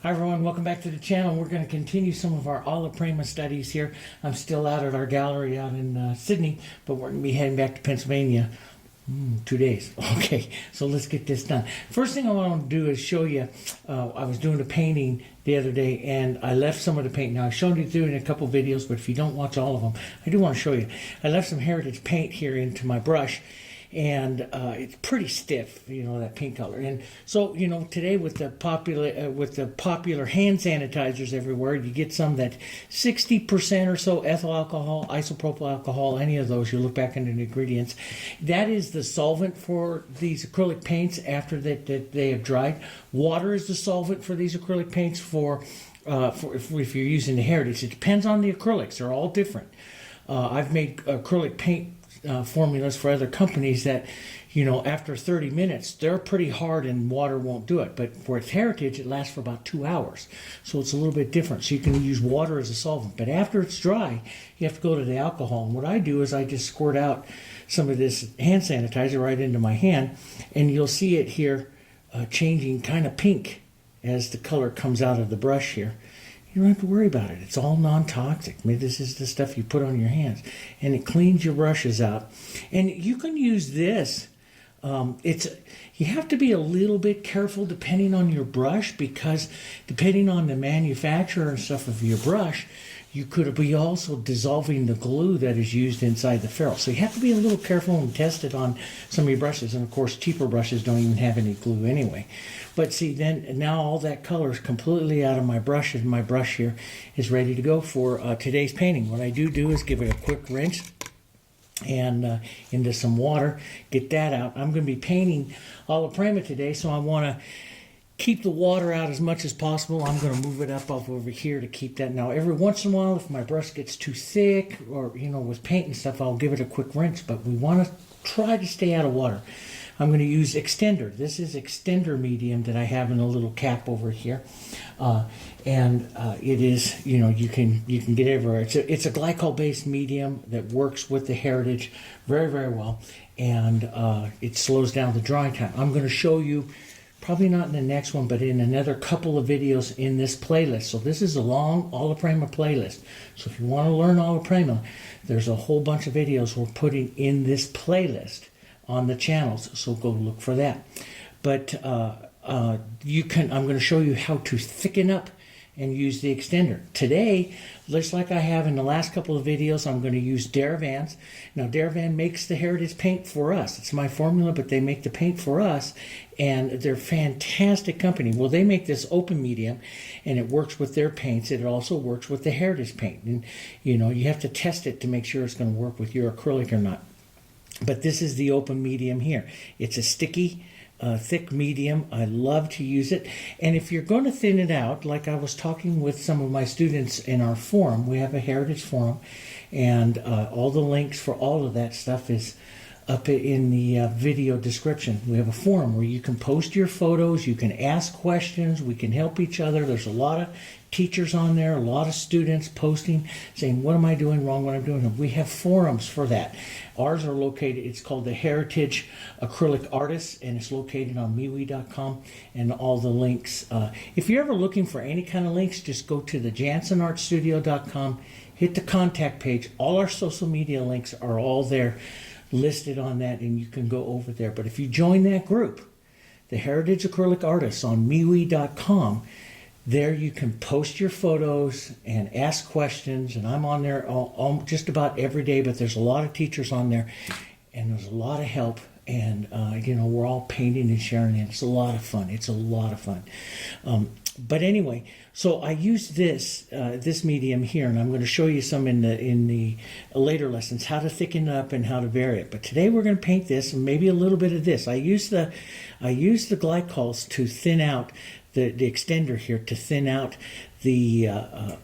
Hi everyone, welcome back to the channel. We're going to continue some of our Alla Prima studies here. I'm still out at our gallery out in Sydney, but we're going to be heading back to Pennsylvania 2 days. Okay, so let's get this done. First thing I want to do is show you, I was doing a painting the other day and I left some of the paint. Now I showed you through in a couple videos, but if you don't watch all of them, I do want to show you. I left some Heritage paint here into my brush. And it's pretty stiff, you know, that paint color. And so, you know, today with the popular hand sanitizers everywhere, you get some that 60% or so ethyl alcohol, isopropyl alcohol, any of those. You look back into the ingredients. That is the solvent for these acrylic paints after that they have dried. Water is the solvent for these acrylic paints if you're using the Heritage. It depends on the acrylics. They're all different. I've made acrylic paint formulas for other companies that, you know, after 30 minutes they're pretty hard and water won't do it, but for its Heritage it lasts for about 2 hours, so it's a little bit different. So you can use water as a solvent, but after it's dry you have to go to the alcohol. And what I do is I just squirt out some of this hand sanitizer right into my hand, and you'll see it here changing kind of pink as the color comes out of the brush here. You don't have to worry about it. It's all non-toxic. I mean, this is the stuff you put on your hands, and it cleans your brushes out. And you can use this. You have to be a little bit careful depending on your brush, because depending on the manufacturer and stuff of your brush, you could be also dissolving the glue that is used inside the ferrule. So you have to be a little careful and test it on some of your brushes. And of course, cheaper brushes don't even have any glue anyway. But see, then now all that color is completely out of my brush, and my brush here is ready to go for today's painting. What I do is give it a quick rinse and into some water, get that out. I'm going to be painting Alla Prima today, so I want to keep the water out as much as possible. I'm going to move it up over here to keep that. Now, every once in a while, if my brush gets too thick or, you know, with paint and stuff, I'll give it a quick rinse, but we want to try to stay out of water. I'm going to use extender. This is extender medium that I have in a little cap over here. It is, you know, you can get everywhere. It's a glycol-based medium that works with the Heritage very, very well, and it slows down the drying time. I'm going to show you, probably not in the next one, but in another couple of videos in this playlist. So this is a long Alla Prima playlist. So if you want to learn Alla Prima, there's a whole bunch of videos we're putting in this playlist on the channels. So go look for that. But I'm going to show you how to thicken up and use the extender. Today, just like I have in the last couple of videos, I'm going to use Deravan's. Now, Deravan makes the Heritage paint for us. It's my formula, but they make the paint for us, and they're a fantastic company. Well, they make this open medium, and it works with their paints. It also works with the Heritage paint. And, you know, you have to test it to make sure it's going to work with your acrylic or not. But this is the open medium here. It's a sticky, thick medium. I love to use it. And if you're going to thin it out, like I was talking with some of my students in our forum, we have a Heritage forum, and all the links for all of that stuff is up in the video description. We have a forum where you can post your photos, you can ask questions, we can help each other. There's a lot of teachers on there, a lot of students posting, saying, what am I doing wrong, what I'm doing wrong. We have forums for that. Ours are located, it's called the Heritage Acrylic Artists, and it's located on MeWe.com, and all the links. If you're ever looking for any kind of links, just go to the JansonArtStudio.com, hit the contact page. All our social media links are all there, listed on that, and you can go over there. But if you join that group, the Heritage Acrylic Artists on MeWe.com, there you can post your photos and ask questions, and I'm on there just about every day, but there's a lot of teachers on there, and there's a lot of help, and you know, we're all painting and sharing it. It's a lot of fun. It's a lot of fun. But anyway, so I use this medium here, and I'm going to show you some in the later lessons, how to thicken it up and how to vary it. But today we're going to paint this, and maybe a little bit of this. I use the glycols to thin out the extender here, to thin out the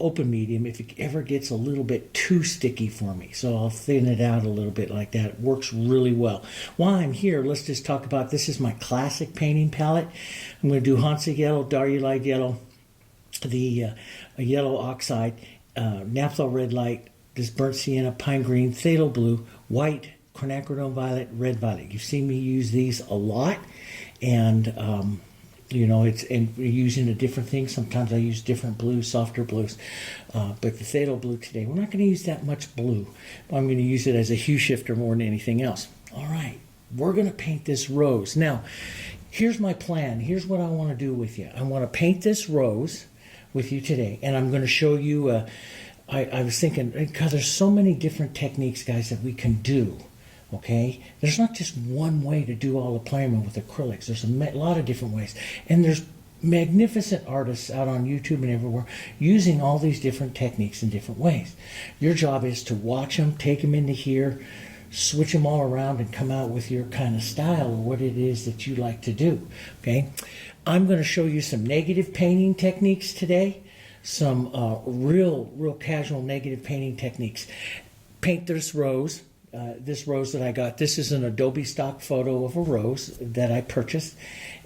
open medium if it ever gets a little bit too sticky for me. So I'll thin it out a little bit like that. It works really well. While I'm here, let's just talk about, this is my classic painting palette. I'm going to do Hansa yellow, Darulite yellow, the yellow oxide, naphtha red light, this burnt sienna, pine green, phthalo blue, white, quinacridone violet, red violet. You've seen me use these a lot, and You know, and we're using a different thing. Sometimes I use different blues, softer blues. But the phthalo blue today, we're not going to use that much blue. I'm going to use it as a hue shifter more than anything else. All right, we're going to paint this rose. Now, here's my plan. Here's what I want to do with you. I want to paint this rose with you today. And I'm going to show you, I was thinking, because there's so many different techniques, guys, that we can do. Okay, there's not just one way to do Alla Prima with acrylics. There's a lot of different ways, and there's magnificent artists out on YouTube and everywhere using all these different techniques in different ways. Your job is to watch them, take them into here, switch them all around, and come out with your kind of style or what it is that you like to do. Okay, I'm going to show you some negative painting techniques today, some real casual negative painting techniques. Paint this rose. This rose that I got, this is an Adobe stock photo of a rose that I purchased,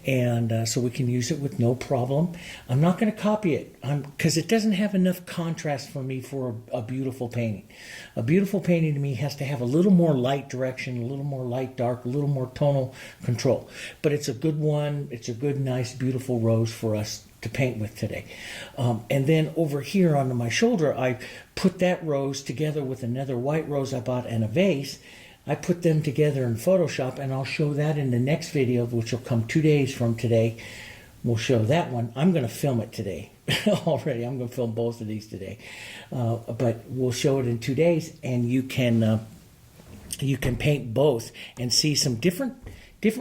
and so we can use it with no problem. I'm not going to copy it because it doesn't have enough contrast for me for a beautiful painting. A beautiful painting to me has to have a little more light direction, a little more light dark, a little more tonal control. But it's a good one. It's a good, nice, beautiful rose for us to paint with today. And then over here on my shoulder, I put that rose together with another white rose I bought and a vase. I put them together in Photoshop, and I'll show that in the next video, which will come 2 days from today. We'll show that one. I'm going to film it today already. I'm going to film both of these today. But we'll show it in 2 days, and you can paint both and see some different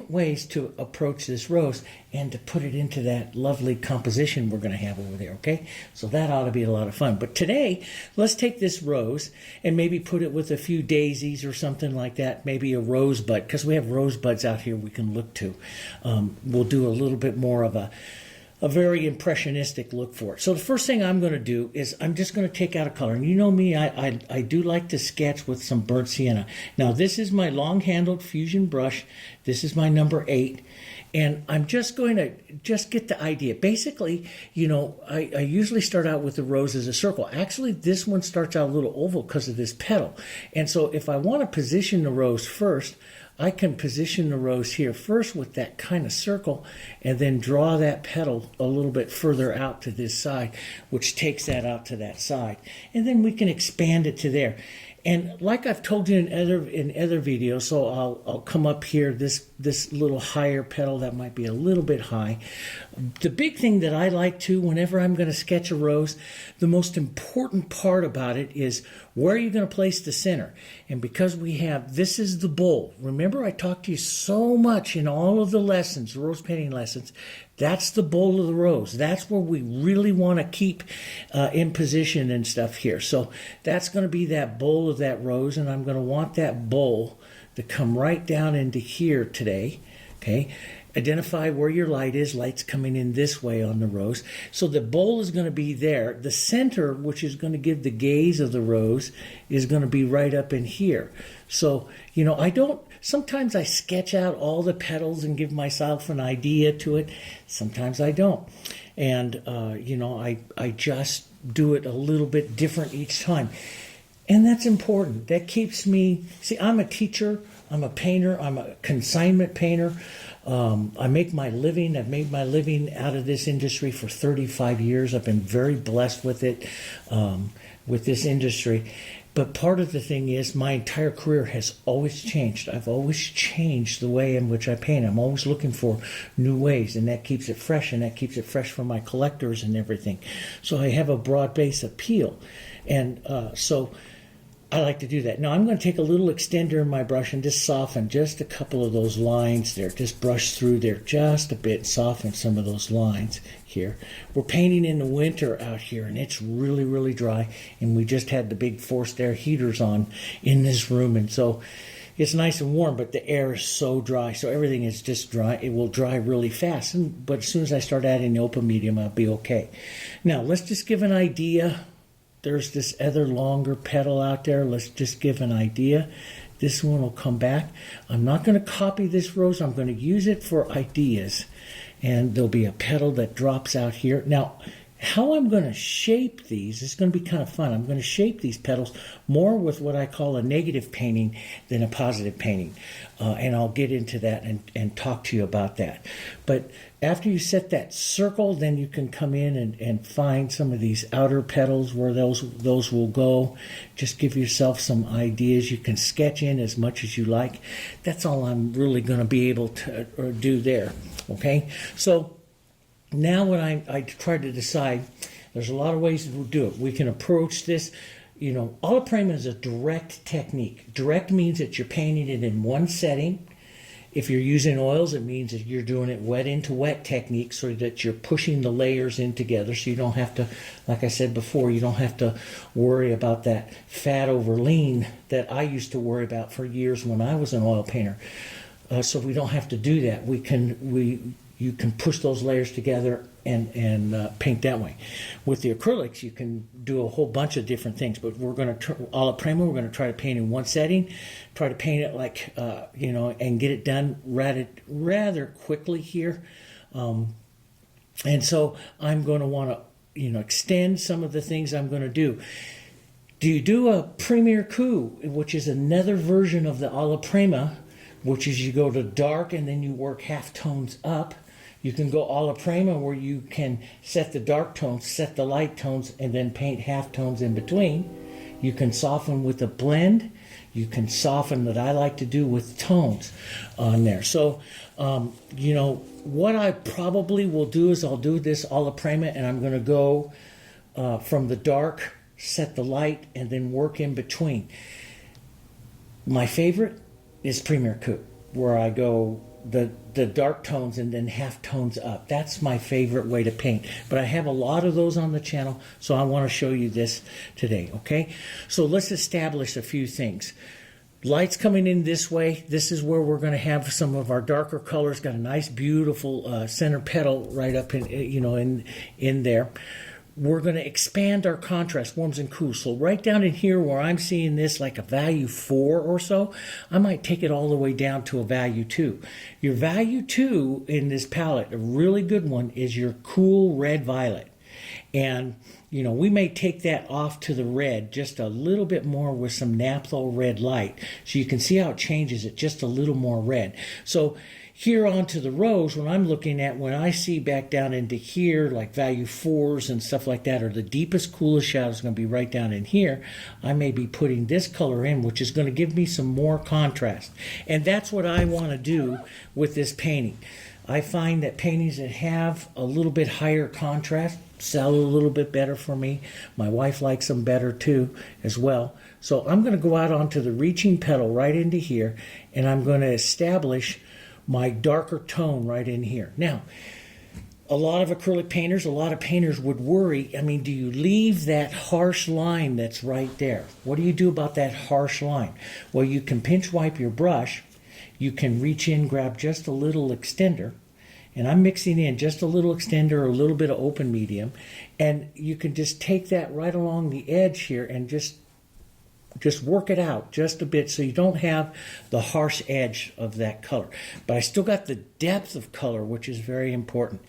ways to approach this rose and to put it into that lovely composition we're going to have over there, okay? So that ought to be a lot of fun. But today, let's take this rose and maybe put it with a few daisies or something like that, maybe a rosebud, because we have rosebuds out here we can look to. We'll do a little bit more of a very impressionistic look for it. So the first thing I'm going to do is I'm just going to take out a color. And you know me, I do like to sketch with some burnt sienna. Now this is my long-handled fusion brush. This is my number 8. And I'm just going to get the idea. Basically, you know, I usually start out with the rose as a circle. Actually, this one starts out a little oval because of this petal. And so if I want to position the rose first, I can position the rose here first with that kind of circle and then draw that petal a little bit further out to this side, which takes that out to that side. And then we can expand it to there. And like I've told you in other videos, so I'll come up here, this little higher petal that might be a little bit high. The big thing that I like to, whenever I'm going to sketch a rose, the most important part about it is where you're going to place the center. And because this is the bowl. Remember I talked to you so much in all of the lessons, rose painting lessons. That's the bowl of the rose. That's where we really want to keep in position and stuff here. So that's going to be that bowl of that rose, and I'm going to want that bowl to come right down into here today. Okay, identify where your light is. Light's coming in this way on the rose. So the bowl is going to be there. The center, which is going to give the gaze of the rose, is going to be right up in here. So, you know, sometimes I sketch out all the petals and give myself an idea to it. Sometimes I don't. And, you know, I just do it a little bit different each time. And that's important. That keeps me, see, I'm a teacher, I'm a painter, I'm a consignment painter. I make my living. I've made my living out of this industry for 35 years. I've been very blessed with it, with this industry. But part of the thing is my entire career has always changed. I've always changed the way in which I paint. I'm always looking for new ways, and that keeps it fresh, and that keeps it fresh for my collectors and everything. So I have a broad base appeal. And so I like to do that. Now I'm going to take a little extender in my brush and just soften just a couple of those lines there. Just brush through there just a bit, soften some of those lines here. We're painting in the winter out here, and it's really, really dry. And we just had the big forced air heaters on in this room, and so it's nice and warm, but the air is so dry. So everything is just dry. It will dry really fast. But as soon as I start adding the open medium, I'll be okay. Now let's just give an idea. There's this other longer petal out there. Let's just give an idea. This one will come back. I'm not going to copy this rose. I'm going to use it for ideas. And there'll be a petal that drops out here. Now, How I'm going to shape these is going to be kind of fun. I'm going to shape these petals more with what I call a negative painting than a positive painting. And I'll get into that and talk to you about that. But after you set that circle, then you can come in and find some of these outer petals where those will go. Just give yourself some ideas. You can sketch in as much as you like. That's all I'm really going to be able to do there. Okay? So now when I try to decide, there's a lot of ways to do it. We can approach this, Alla Prima is a direct technique. Direct means that you're painting it in one setting. If you're using oils, it means that you're doing it wet into wet technique so that you're pushing the layers in together so you don't have to, like I said before, you don't have to worry about that fat over lean that I used to worry about for years when I was an oil painter. So we don't have to do that. You can push those layers together and paint that way. With the acrylics, you can do a whole bunch of different things, but we're going to, Alla Prima, we're going to try to paint in one setting, try to paint it like, and get it done rather quickly here. And so I'm going to want to, extend some of the things I'm going to do. Do you do a Premier Coup, which is another version of the Alla Prima, which is you go to dark and then you work half tones up? You can go Alla Prima where you can set the dark tones, set the light tones, and then paint half tones in between. You can soften with a blend. You can soften that I like to do with tones on there. So, what I probably will do is I'll do this Alla Prima and I'm going to go from the dark, set the light, and then work in between. My favorite is Premier Coup, where I go the dark tones and then half tones up. That's my favorite way to paint. But I have a lot of those on the channel, so I want to show you this today, okay? So let's establish a few things. Light's coming in this way. This is where we're going to have some of our darker colors. Got a nice, beautiful center petal right up in there. We're going to expand our contrast, warms and cools. So right down in here where I'm seeing this like a value 4 or so, I might take it all the way down to a value 2. Your value 2 in this palette, a really good one, is your cool red-violet. And, we may take that off to the red just a little bit more with some naphtha red light. So you can see how it changes it just a little more red. So here onto the rose, when I'm looking at, when I see back down into here, like value 4s and stuff like that, or the deepest, coolest shadow is going to be right down in here, I may be putting this color in, which is going to give me some more contrast. And that's what I want to do with this painting. I find that paintings that have a little bit higher contrast sell a little bit better for me. My wife likes them better too, as well. So I'm going to go out onto the reaching petal right into here, and I'm going to establish my darker tone right in here. Now, a lot of acrylic painters, a lot of painters would worry, do you leave that harsh line that's right there? What do you do about that harsh line? Well, you can pinch wipe your brush. You can reach in, grab just a little extender, and I'm mixing in just a little extender or a little bit of open medium, and you can just take that right along the edge here and just work it out just a bit so you don't have the harsh edge of that color. But I still got the depth of color, which is very important.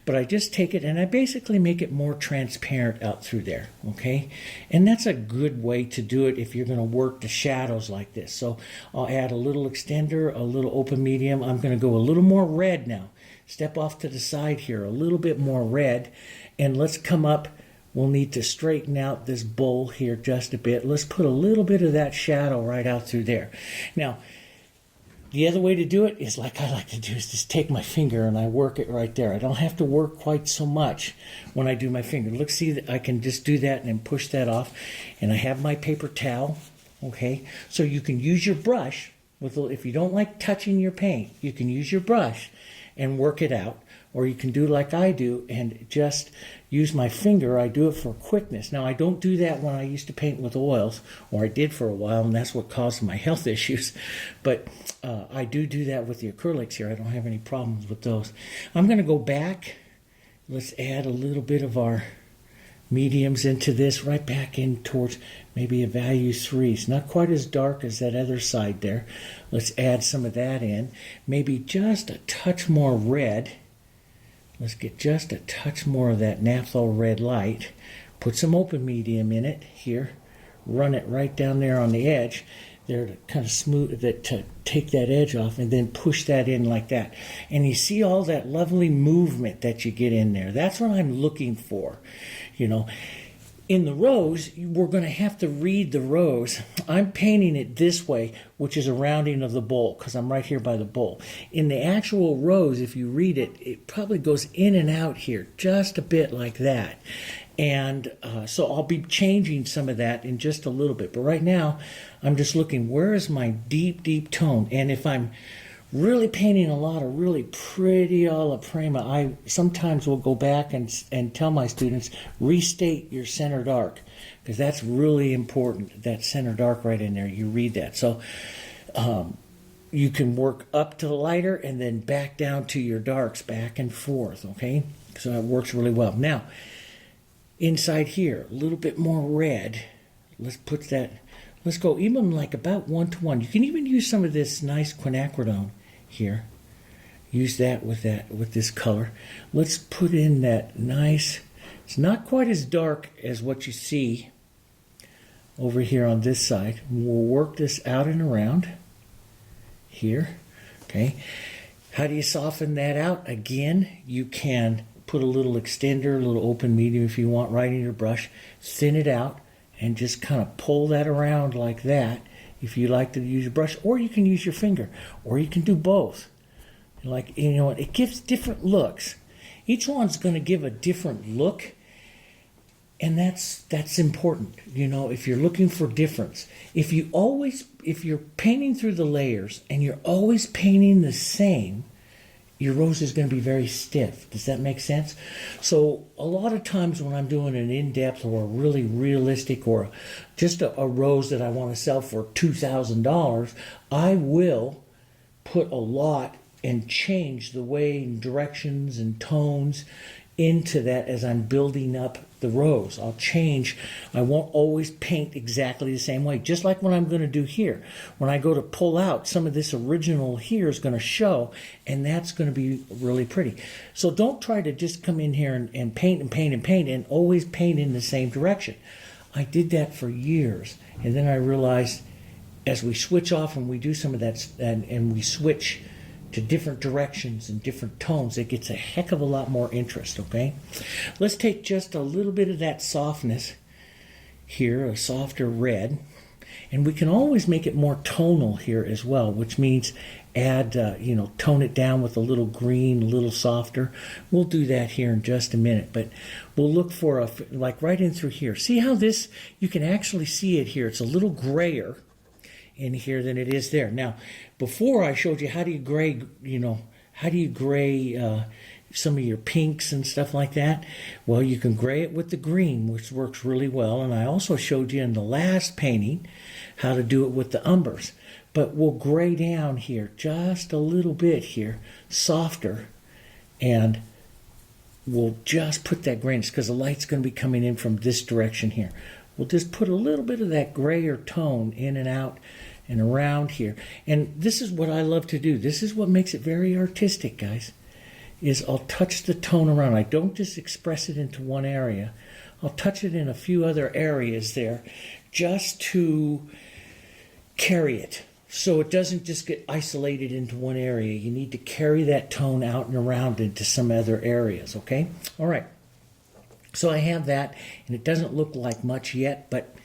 But I just take it and I basically make it more transparent out through there, okay? And that's a good way to do it if you're going to work the shadows like this. So I'll add a little extender, a little open medium. I'm going to go a little more red now. Step off to the side here, a little bit more red. And let's come up. We'll need to straighten out this bowl here just a bit. Let's put a little bit of that shadow right out through there. Now, the other way to do it is like I like to do is just take my finger and I work it right there. I don't have to work quite so much when I do my finger. Look, see, that I can just do that and then push that off. And I have my paper towel, okay? So you can use your brush. If you don't like touching your paint, you can use your brush and work it out. Or you can do like I do and just use my finger. I do it for quickness. Now, I don't do that when I used to paint with oils, or I did for a while, and that's what caused my health issues. But I do that with the acrylics here. I don't have any problems with those. I'm going to go back. Let's add a little bit of our mediums into this, right back in towards maybe a value 3. It's not quite as dark as that other side there. Let's add some of that in. Maybe just a touch more red. Let's get just a touch more of that naphthol red light. Put some open medium in it here. Run it right down there on the edge there to kind of smooth that, to take that edge off, and then push that in like that. And you see all that lovely movement that you get in there. That's what I'm looking for. You know, in the rose, we're going to have to read the rose. I'm painting it this way, which is a rounding of the bowl, because I'm right here by the bowl. In the actual rose, if you read it, it probably goes in and out here, just a bit like that. And so I'll be changing some of that in just a little bit. But right now, I'm just looking, where is my deep, deep tone? And if I'm really painting a lot of really pretty Alla Prima, I sometimes will go back and tell my students, restate your center dark, because that's really important, that center dark right in there. You read that. So you can work up to the lighter and then back down to your darks, back and forth, okay? So it works really well. Now, inside here, a little bit more red. Let's put that, let's go even like about 1-to-1. You can even use some of this nice quinacridone here. Use that with this color. Let's put in that nice, it's not quite as dark as what you see over here on this side. We'll work this out and around here, okay? How do you soften that out? Again, you can put a little extender, a little open medium if you want, right in your brush, thin it out, and just kind of pull that around like that if you like to use your brush, or you can use your finger, or you can do both. Like, you know, it gives different looks. Each one's going to give a different look, and that's important. You know, if you're looking for difference, if you're painting through the layers and you're always painting the same, your rose is going to be very stiff. Does that make sense? So a lot of times when I'm doing an in-depth or a really realistic or just a rose that I want to sell for $2,000, I will put a lot and change the way and directions and tones into that as I'm building up the rose. I'll change. I won't always paint exactly the same way, just like what I'm going to do here. When I go to pull out, some of this original here is going to show, and that's going to be really pretty. So don't try to just come in here and paint and paint and paint and always paint in the same direction. I did that for years, and then I realized as we switch off and we do some of that and we switch to different directions and different tones, it gets a heck of a lot more interest, okay? Let's take just a little bit of that softness here, a softer red, and we can always make it more tonal here as well, which means add, tone it down with a little green, a little softer. We'll do that here in just a minute, but we'll look for like right in through here. See how this, you can actually see it here. It's a little grayer in here than it is there. Now, before I showed you how do you gray, some of your pinks and stuff like that. Well, you can gray it with the green, which works really well. And I also showed you in the last painting how to do it with the umbers. But we'll gray down here just a little bit here, softer, and we'll just put that grayness because the light's going to be coming in from this direction here. We'll just put a little bit of that grayer tone in and out and around here. And this is what I love to do. This is what makes it very artistic, guys, is I'll touch the tone around. I don't just express it into one area. I'll touch it in a few other areas there just to carry it. So it doesn't just get isolated into one area. You need to carry that tone out and around into some other areas, okay? All right. So I have that, and it doesn't look like much yet, but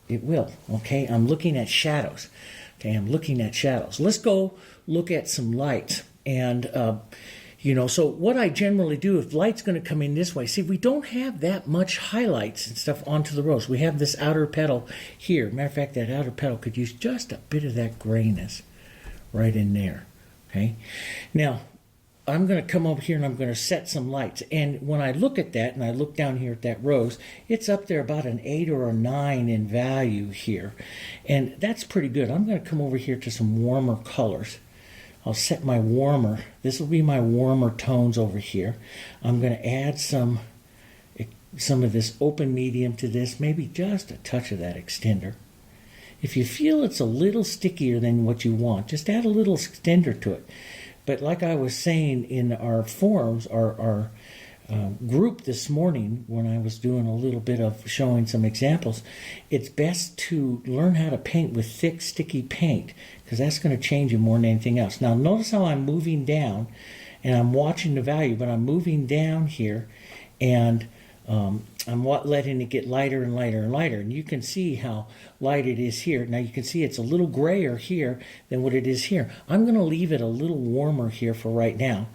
it will, okay? I'm looking at shadows. Okay, I'm looking at shadows. Let's go look at some lights. And, so what I generally do, if light's going to come in this way, see, we don't have that much highlights and stuff onto the rose. We have this outer petal here. Matter of fact, that outer petal could use just a bit of that grayness right in there, okay? Now, I'm going to come over here and I'm going to set some lights. And when I look at that and I look down here at that rose, it's up there about an 8 or a 9 in value here. And that's pretty good. I'm going to come over here to some warmer colors. I'll set my warmer. This will be my warmer tones over here. I'm going to add some of this open medium to this, maybe just a touch of that extender. If you feel it's a little stickier than what you want, just add a little extender to it. But like I was saying in our forums, our group this morning, when I was doing a little bit of showing some examples, it's best to learn how to paint with thick, sticky paint, because that's going to change you more than anything else. Now notice how I'm moving down, and I'm watching the value, but I'm moving down here, and I'm letting it get lighter and lighter and lighter. And you can see how light it is here. Now you can see it's a little grayer here than what it is here. I'm going to leave it a little warmer here for right now.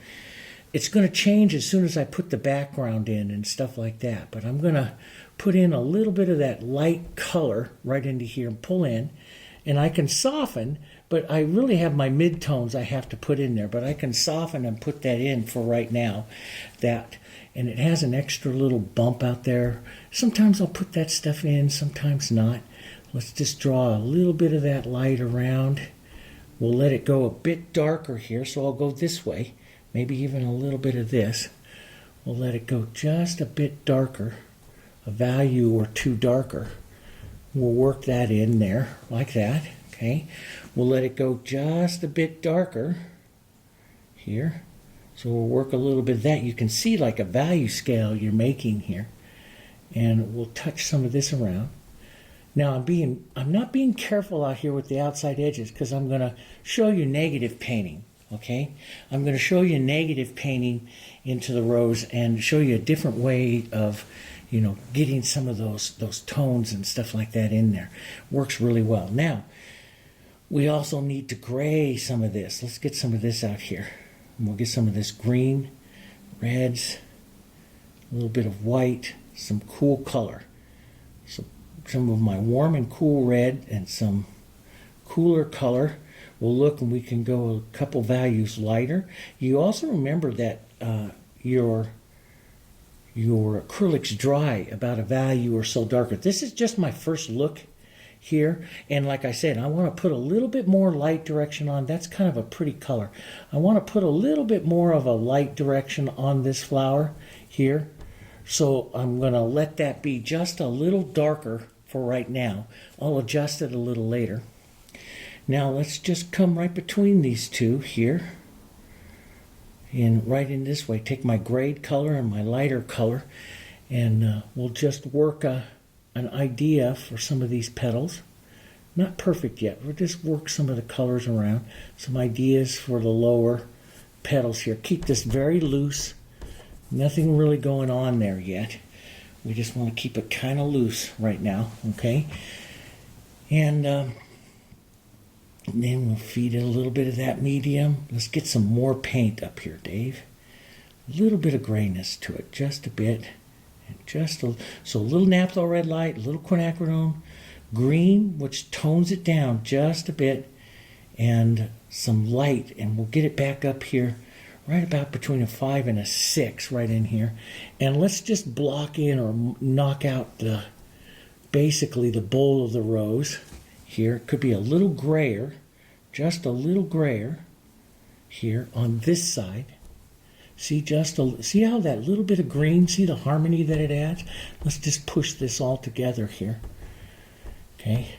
It's going to change as soon as I put the background in and stuff like that. But I'm going to put in a little bit of that light color right into here and pull in. And I can soften, but I really have my midtones I have to put in there. But I can soften and put that in for right now. And it has an extra little bump out there. Sometimes I'll put that stuff in, sometimes not. Let's just draw a little bit of that light around. We'll let it go a bit darker here, so I'll go this way. Maybe even a little bit of this. We'll let it go just a bit darker, a value or two darker. We'll work that in there like that, okay? We'll let it go just a bit darker here. So we'll work a little bit of that. You can see like a value scale you're making here. And we'll touch some of this around. Now I'm not being careful out here with the outside edges, because I'm going to show you negative painting. Okay, I'm going to show you negative painting into the rose and show you a different way of, getting some of those tones and stuff like that in there. Works really well. Now, we also need to gray some of this. Let's get some of this out here. And we'll get some of this green, reds, a little bit of white, some cool color. So some of my warm and cool red and some cooler color. We'll look and we can go a couple values lighter. You also remember that your acrylics dry about a value or so darker. This is just my first look here, and like I said, I want to put a little bit more light direction on. That's kind of a pretty color. I want to put a little bit more of a light direction on this flower here, so I'm going to let that be just a little darker for right now. I'll adjust it a little later. Now let's just come right between these two here, and right in this way. Take my grayed color and my lighter color, and we'll just work an idea for some of these petals. Not perfect yet. We'll just work some of the colors around. Some ideas for the lower petals here. Keep this very loose. Nothing really going on there yet. We just want to keep it kind of loose right now, okay? And then we'll feed it a little bit of that medium. Let's get some more paint up here, Dave. A little bit of grayness to it, just a bit. And so a little naphtha red light, a little quinacridone, green, which tones it down just a bit, and some light, and we'll get it back up here, right about between a 5 and a 6 right in here. And let's just block in or knock out basically the bowl of the rose. Here, it could be a little grayer, just a little grayer here on this side. See how that little bit of green, see the harmony that it adds? Let's just push this all together here. Okay.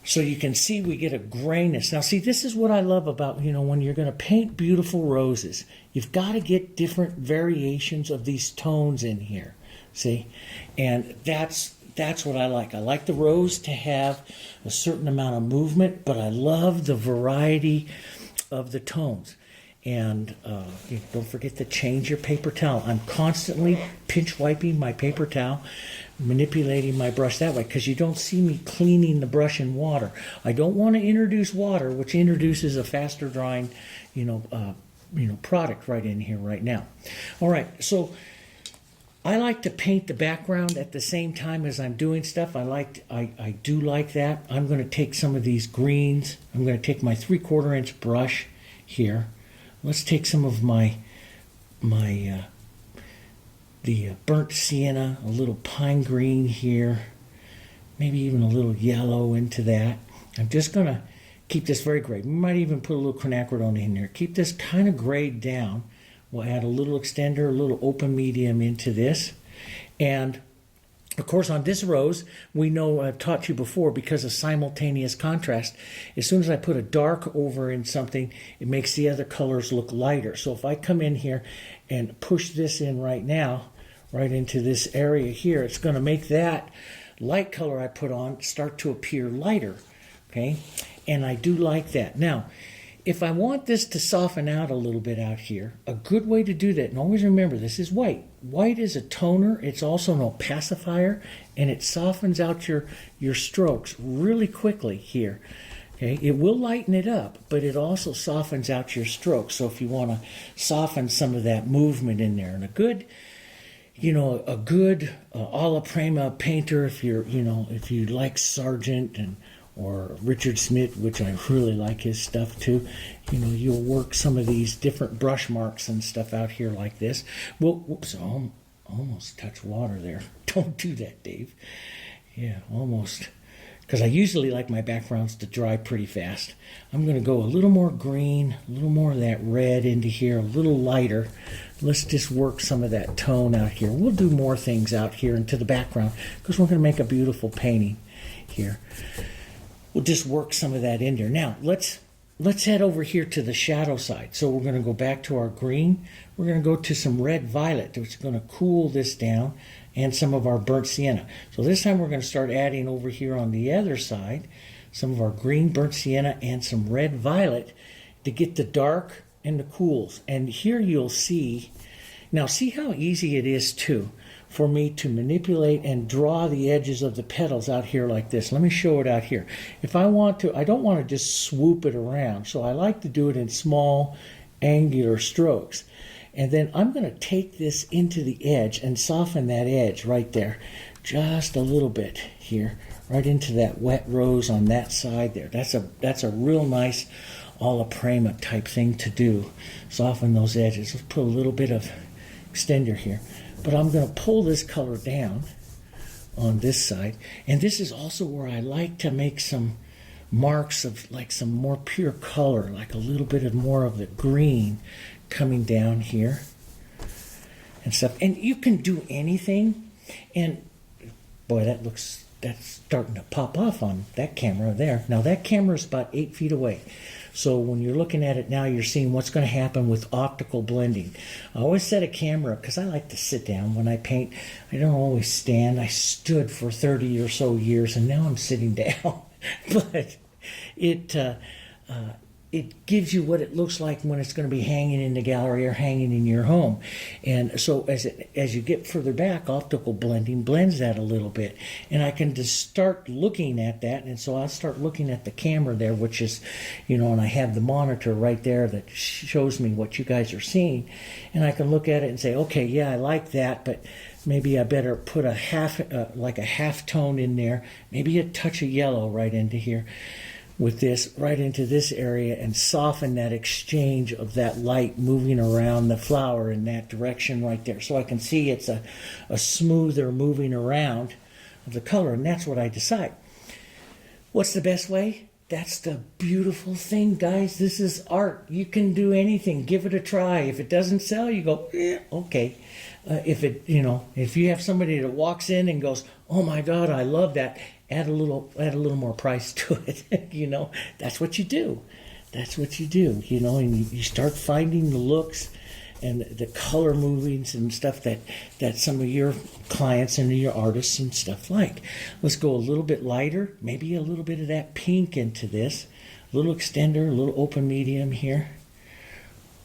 So you can see we get a grayness. Now see, this is what I love about, when you're going to paint beautiful roses, you've got to get different variations of these tones in here. See? And that's what I like. I like the rose to have a certain amount of movement, but I love the variety of the tones. And don't forget to change your paper towel. I'm constantly pinch wiping my paper towel, manipulating my brush that way, because you don't see me cleaning the brush in water. I don't want to introduce water, which introduces a faster drying, product right in here right now. All right, so I like to paint the background at the same time as I'm doing stuff. I do like that. I'm going to take some of these greens. I'm going to take my 3/4 inch brush here. Let's take some of the burnt sienna, a little pine green here, maybe even a little yellow into that. I'm just going to keep this very gray. We might even put a little quinacridone in there. Keep this kind of grayed down. We'll add a little extender, a little open medium into this. And Of course, on this rose, we know I've taught you before, because of simultaneous contrast, as soon as I put a dark over in something, it makes the other colors look lighter. So if I come in here and push this in right now, right into this area here, it's going to make that light color I put on start to appear lighter, okay? And I do like that. Now, if I want this to soften out a little bit out here, a good way to do that, and always remember, this is white. White is a toner, it's also an opacifier, and it softens out your strokes really quickly here. Okay, it will lighten it up, but it also softens out your strokes. So if you want to soften some of that movement in there, and a good Alla Prima painter, if you like Sargent or Richard Smith, which I really like his stuff too, you'll work some of these different brush marks and stuff out here like this. Well, whoops, I almost touched water there. Don't do that, Dave. Yeah, almost. Because I usually like my backgrounds to dry pretty fast. I'm going to go a little more green, a little more of that red into here, a little lighter. Let's just work some of that tone out here. We'll do more things out here into the background because we're going to make a beautiful painting here. We'll just work some of that in there. Now, let's head over here to the shadow side. So we're going to go back to our green. We're going to go to some red violet, which is going to cool this down, and some of our burnt sienna. So this time we're going to start adding over here on the other side some of our green burnt sienna and some red violet to get the dark and the cools. And here you'll see, now see how easy it is too for me to manipulate and draw the edges of the petals out here like this. Let me show it out here. If I want to, I don't want to just swoop it around, so I like to do it in small angular strokes. And then I'm going to take this into the edge and soften that edge right there just a little bit here, right into that wet rose on that side there. That's a real nice Alla Prima type thing to do. Soften those edges. Let's put a little bit of extender here. But I'm going to pull this color down on this side. And this is also where I like to make some marks of like some more pure color, like a little bit of more of the green coming down here and stuff. And you can do anything. And boy, that's starting to pop off on that camera there. Now that camera is about 8 feet away. So when you're looking at it now, you're seeing what's going to happen with optical blending. I always set a camera, because I like to sit down when I paint. I don't always stand. I stood for 30 or so years, and now I'm sitting down. But it gives you what it looks like when it's going to be hanging in the gallery or hanging in your home. And so as you get further back, optical blending blends that a little bit. And I can just start looking at that. And so I'll start looking at the camera there, which is, and I have the monitor right there that shows me what you guys are seeing. And I can look at it and say, okay, yeah, I like that, but maybe I better put a half tone in there, maybe a touch of yellow right into here with this, right into this area, and soften that exchange of that light moving around the flower in that direction right there. So I can see it's a smoother moving around of the color, and that's what I decide. What's the best way? That's the beautiful thing, guys. This is art. You can do anything. Give it a try. If it doesn't sell, you go, okay. If you have somebody that walks in and goes, oh my God, I love that, add a little more price to it. That's what you do. That's what you do. And you start finding the looks and the color movings and stuff that some of your clients and your artists and stuff like. Let's go a little bit lighter, maybe a little bit of that pink into this, a little extender, a little open medium here.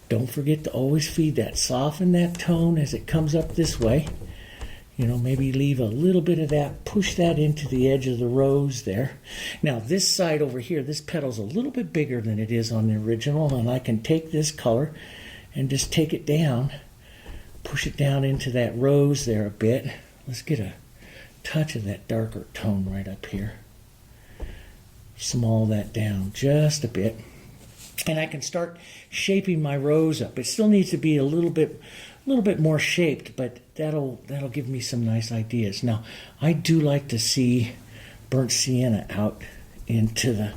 Don't forget to always feed that, soften that tone as it comes up this way. Maybe leave a little bit of that, push that into the edge of the rose there. Now this side over here, this petal's a little bit bigger than it is on the original, and I can take this color and just take it down, push it down into that rose there a bit. Let's get a touch of that darker tone right up here. Small that down just a bit. And I can start shaping my rose up. It still needs to be a little bit more shaped, but that'll give me some nice ideas. Now, I do like to see burnt sienna out into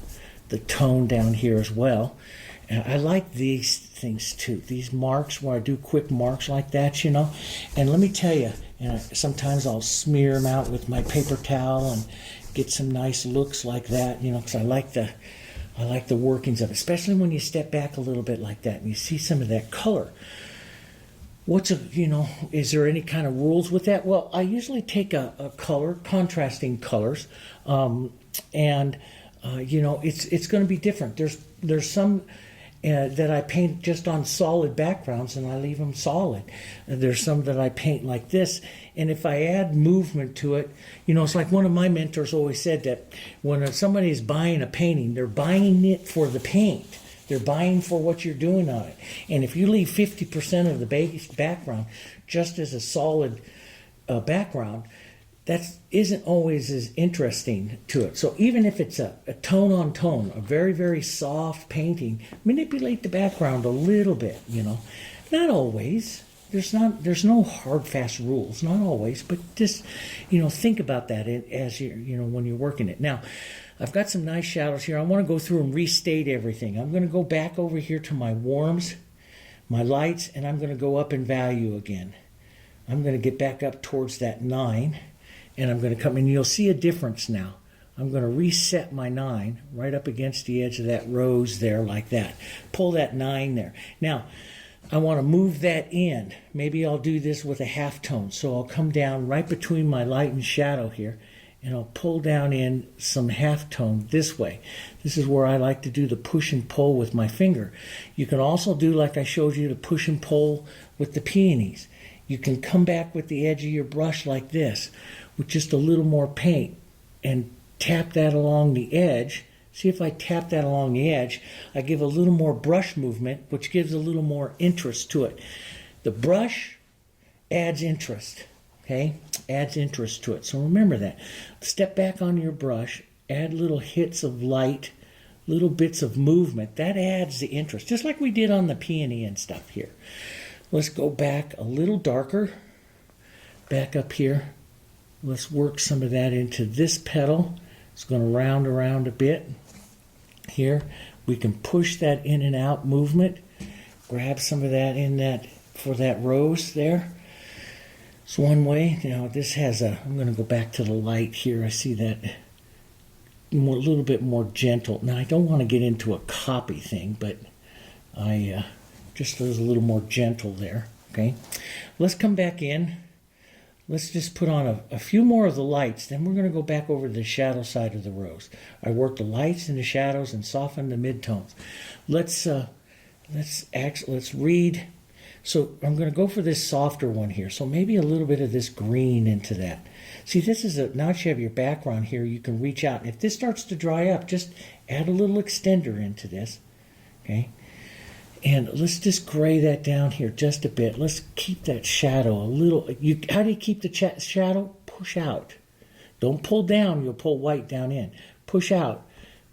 the tone down here as well. And I like these things too, these marks where I do quick marks like that, you know. And let me tell you, sometimes I'll smear them out with my paper towel and get some nice looks like that, you know, because I like the workings of it, especially when you step back a little bit like that and you see some of that color. Is there any kind of rules with that? Well, I usually take a color, contrasting colors, and it's going to be different. There's some that I paint just on solid backgrounds and I leave them solid. There's some that I paint like this, and if I add movement to it, it's like one of my mentors always said that when somebody is buying a painting, they're buying it for the paint. They're buying for what you're doing on it. And if you leave 50% of the base background just as a solid background, that isn't always as interesting to it. So even if it's a tone on tone, a very, very soft painting, manipulate the background a little bit, Not always. There's no hard, fast rules, not always, but just, think about that as when you're working it. Now, I've got some nice shadows here. I want to go through and restate everything. I'm going to go back over here to my warms, my lights, and I'm going to go up in value again. I'm going to get back up towards that 9, and I'm going to come in. You'll see a difference now. I'm going to reset my 9 right up against the edge of that rose there like that. Pull that 9 there. Now, I want to move that in. Maybe I'll do this with a half tone. So I'll come down right between my light and shadow here, and I'll pull down in some half tone this way. This is where I like to do the push and pull with my finger. You can also do like I showed you, the push and pull with the peonies. You can come back with the edge of your brush like this with just a little more paint and tap that along the edge. See, if I tap that along the edge, I give a little more brush movement, which gives a little more interest to it. The brush adds interest. Okay, adds interest to it. So remember that. Step back on your brush, add little hits of light, little bits of movement. That adds the interest, just like we did on the peony and stuff here. Let's go back a little darker, back up here. Let's work some of that into this petal. It's going to round around a bit here. We can push that in and out movement. Grab some of that in that for that rose there. It's one way. Now this has I'm going to go back to the light here. I see that a little bit more gentle. Now I don't want to get into a copy thing, but I just was a little more gentle there. Okay, let's come back in. Let's just put on a few more of the lights. Then we're going to go back over to the shadow side of the rose. I work the lights and the shadows and soften the midtones. Let's read. So I'm going to go for this softer one here. So maybe a little bit of this green into that. See, this is now that you have your background here, you can reach out. If this starts to dry up, just add a little extender into this. Okay. And let's just gray that down here just a bit. Let's keep that shadow a little. How do you keep the shadow? Push out. Don't pull down. You'll pull white down in. Push out.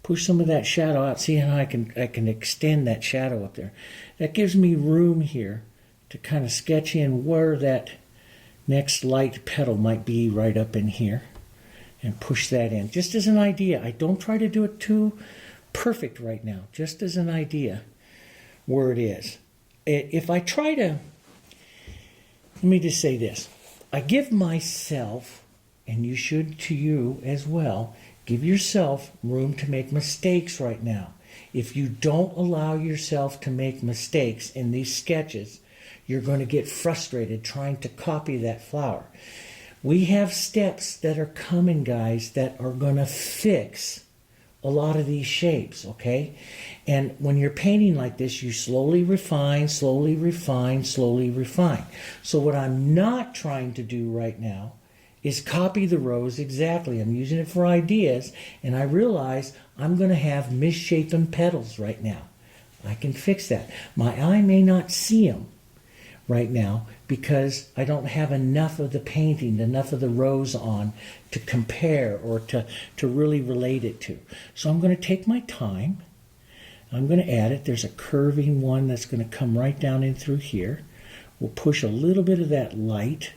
Push some of that shadow out. See how I can extend that shadow up there. That gives me room here to kind of sketch in where that next light petal might be right up in here and push that in. Just as an idea. I don't try to do it too perfect right now. Just as an idea where it is. If I try to, let me just say this. I give myself, and you should to you as well, give yourself room to make mistakes right now. If you don't allow yourself to make mistakes in these sketches, you're going to get frustrated trying to copy that flower. We have steps that are coming, guys, that are going to fix a lot of these shapes, okay? And when you're painting like this, you slowly refine, slowly refine, slowly refine. So what I'm not trying to do right now is copy the rose exactly. I'm using it for ideas, and I realize I'm going to have misshapen petals right now. I can fix that. My eye may not see them right now because I don't have enough of the painting, enough of the rose on to compare or to really relate it to. So I'm going to take my time. I'm going to add it. There's a curving one that's going to come right down in through here. We'll push a little bit of that light.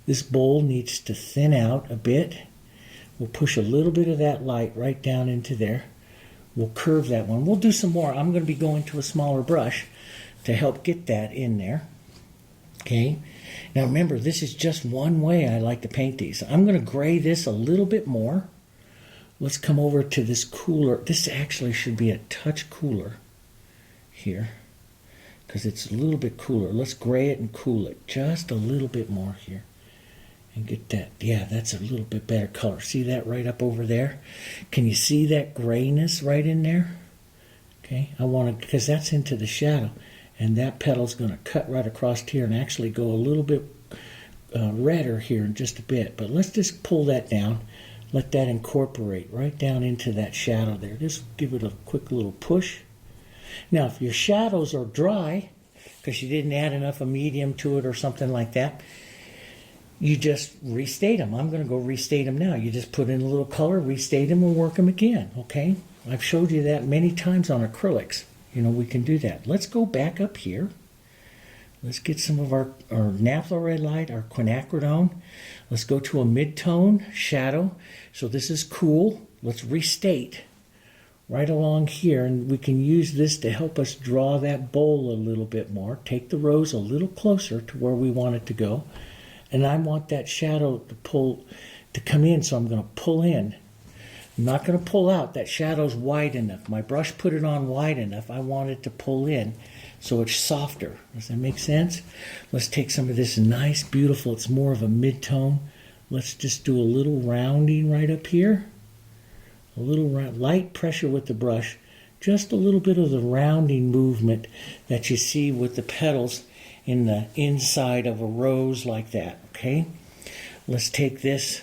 This bowl needs to thin out a bit. We'll push a little bit of that light right down into there. we'll curve that one. We'll do some more. I'm going to be going to a smaller brush to help get that in there. Okay. Now remember, this is just one way I like to paint these. I'm going to gray this a little bit more. Let's come over to this cooler. This actually should be a touch cooler here because it's a little bit cooler. Let's gray it and cool it just a little bit more here and get that. Yeah, that's a little bit better color. See that right up over there? Can you see that grayness right in there? Okay, I want to, because that's into the shadow. And that petal's going to cut right across here and actually go a little bit redder here in just a bit. But let's just pull that down. Let that incorporate right down into that shadow there. Just give it a quick little push. Now, if your shadows are dry, because you didn't add enough of medium to it or something like that, you just restate them. I'm going to go restate them now. You just put in a little color, restate them, and work them again, okay? I've showed you that many times on acrylics. You know, we can do that. Let's go back up here. Let's get some of our naphtha red light, our quinacridone. Let's go to a mid-tone shadow. So this is cool. Let's restate right along here, and we can use this to help us draw that bowl a little bit more. Take the rose a little closer to where we want it to go. And I want that shadow to come in, so I'm going to pull in. I'm not going to pull out. That shadow's wide enough. My brush put it on wide enough. I want it to pull in so it's softer. Does that make sense? Let's take some of this nice, beautiful, it's more of a mid-tone. Let's just do a little rounding right up here. A little light pressure with the brush. Just a little bit of the rounding movement that you see with the petals in the inside of a rose like that, okay? Let's take this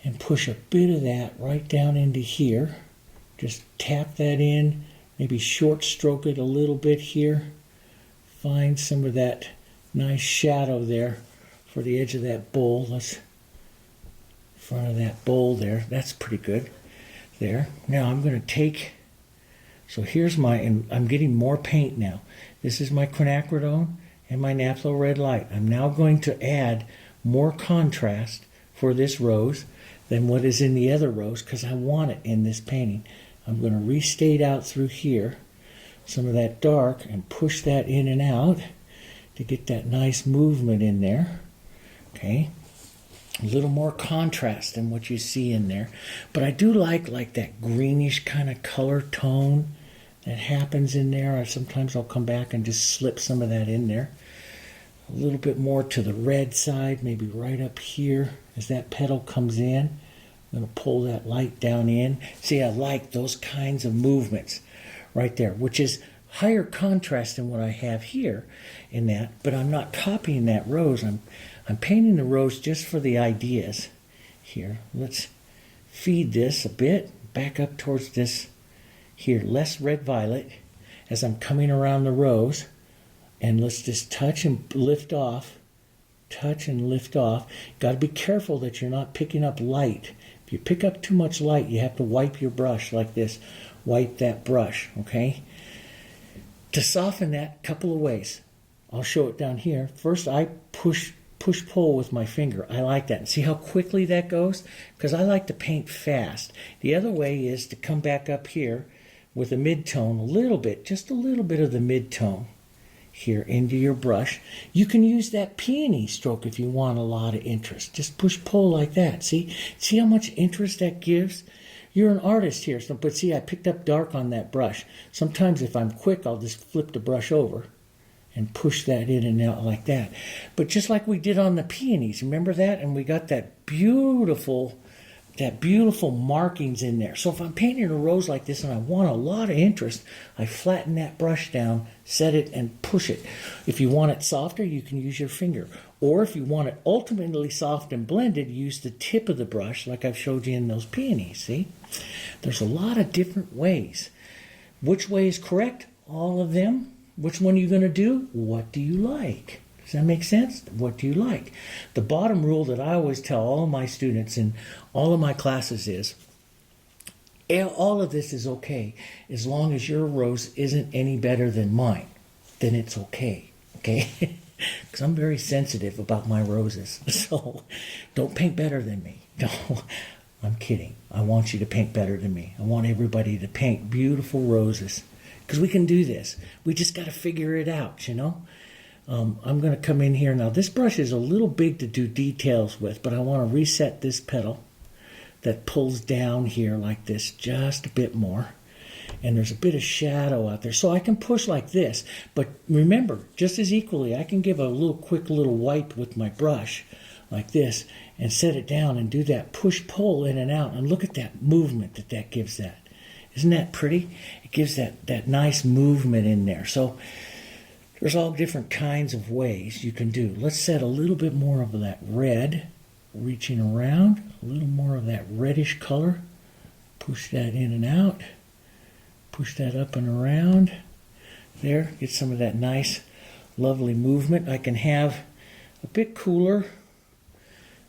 and push a bit of that right down into here. Just tap that in, maybe short stroke it a little bit here. Find some of that nice shadow there for the edge of that bowl. Let's front of that bowl there. That's pretty good there. Now I'm going to take, so here's my, and I'm getting more paint now. This is my quinacridone and my naphtha red light. I'm now going to add more contrast for this rose than what is in the other rose because I want it in this painting. I'm going to restate out through here some of that dark and push that in and out to get that nice movement in there. Okay, a little more contrast than what you see in there. But I do like that greenish kind of color tone that happens in there. Sometimes I'll come back and just slip some of that in there. A little bit more to the red side, maybe right up here as that petal comes in. I'm going to pull that light down in. See, I like those kinds of movements right there, which is higher contrast than what I have here in that, but I'm not copying that rose. I'm painting the rose just for the ideas here. Let's feed this a bit, back up towards this here, less red violet as I'm coming around the rose. And let's just touch and lift off. Touch and lift off. Got to be careful that you're not picking up light. If you pick up too much light, you have to wipe your brush like this. Wipe that brush, okay? To soften that, a couple of ways. I'll show it down here. First, I push pull with my finger. I like that. And see how quickly that goes? Because I like to paint fast. The other way is to come back up here with a mid-tone, a little bit, just a little bit of the mid-tone here into your brush. You can use that peony stroke if you want a lot of interest. Just push-pull like that. See how much interest that gives? You're an artist here, but see, I picked up dark on that brush. Sometimes if I'm quick, I'll just flip the brush over and push that in and out like that. But just like we did on the peonies, remember that? And we got that beautiful markings in there. So if I'm painting a rose like this and I want a lot of interest, I flatten that brush down, set it, and push it. If you want it softer, you can use your finger. Or if you want it ultimately soft and blended, use the tip of the brush like I've showed you in those peonies, see? There's a lot of different ways. Which way is correct? All of them. Which one are you going to do? What do you like? Does that make sense? What do you like? The bottom rule that I always tell all of my students in all of my classes is, all of this is okay as long as your rose isn't any better than mine. Then it's okay, okay? Because I'm very sensitive about my roses. So don't paint better than me. No, I'm kidding. I want you to paint better than me. I want everybody to paint beautiful roses, because we can do this. We just got to figure it out, you know. I'm going to come in here. Now, this brush is a little big to do details with, but I want to reset this petal that pulls down here like this just a bit more. And there's a bit of shadow out there. So I can push like this. But remember, just as equally, I can give a little quick little wipe with my brush like this and set it down and do that push-pull in and out. And look at that movement that gives that. Isn't that pretty? It gives that nice movement in there. So there's all different kinds of ways you can do. Let's set a little bit more of that red, reaching around, a little more of that reddish color. Push that in and out. Push that up and around. There, get some of that nice, lovely movement. I can have a bit cooler,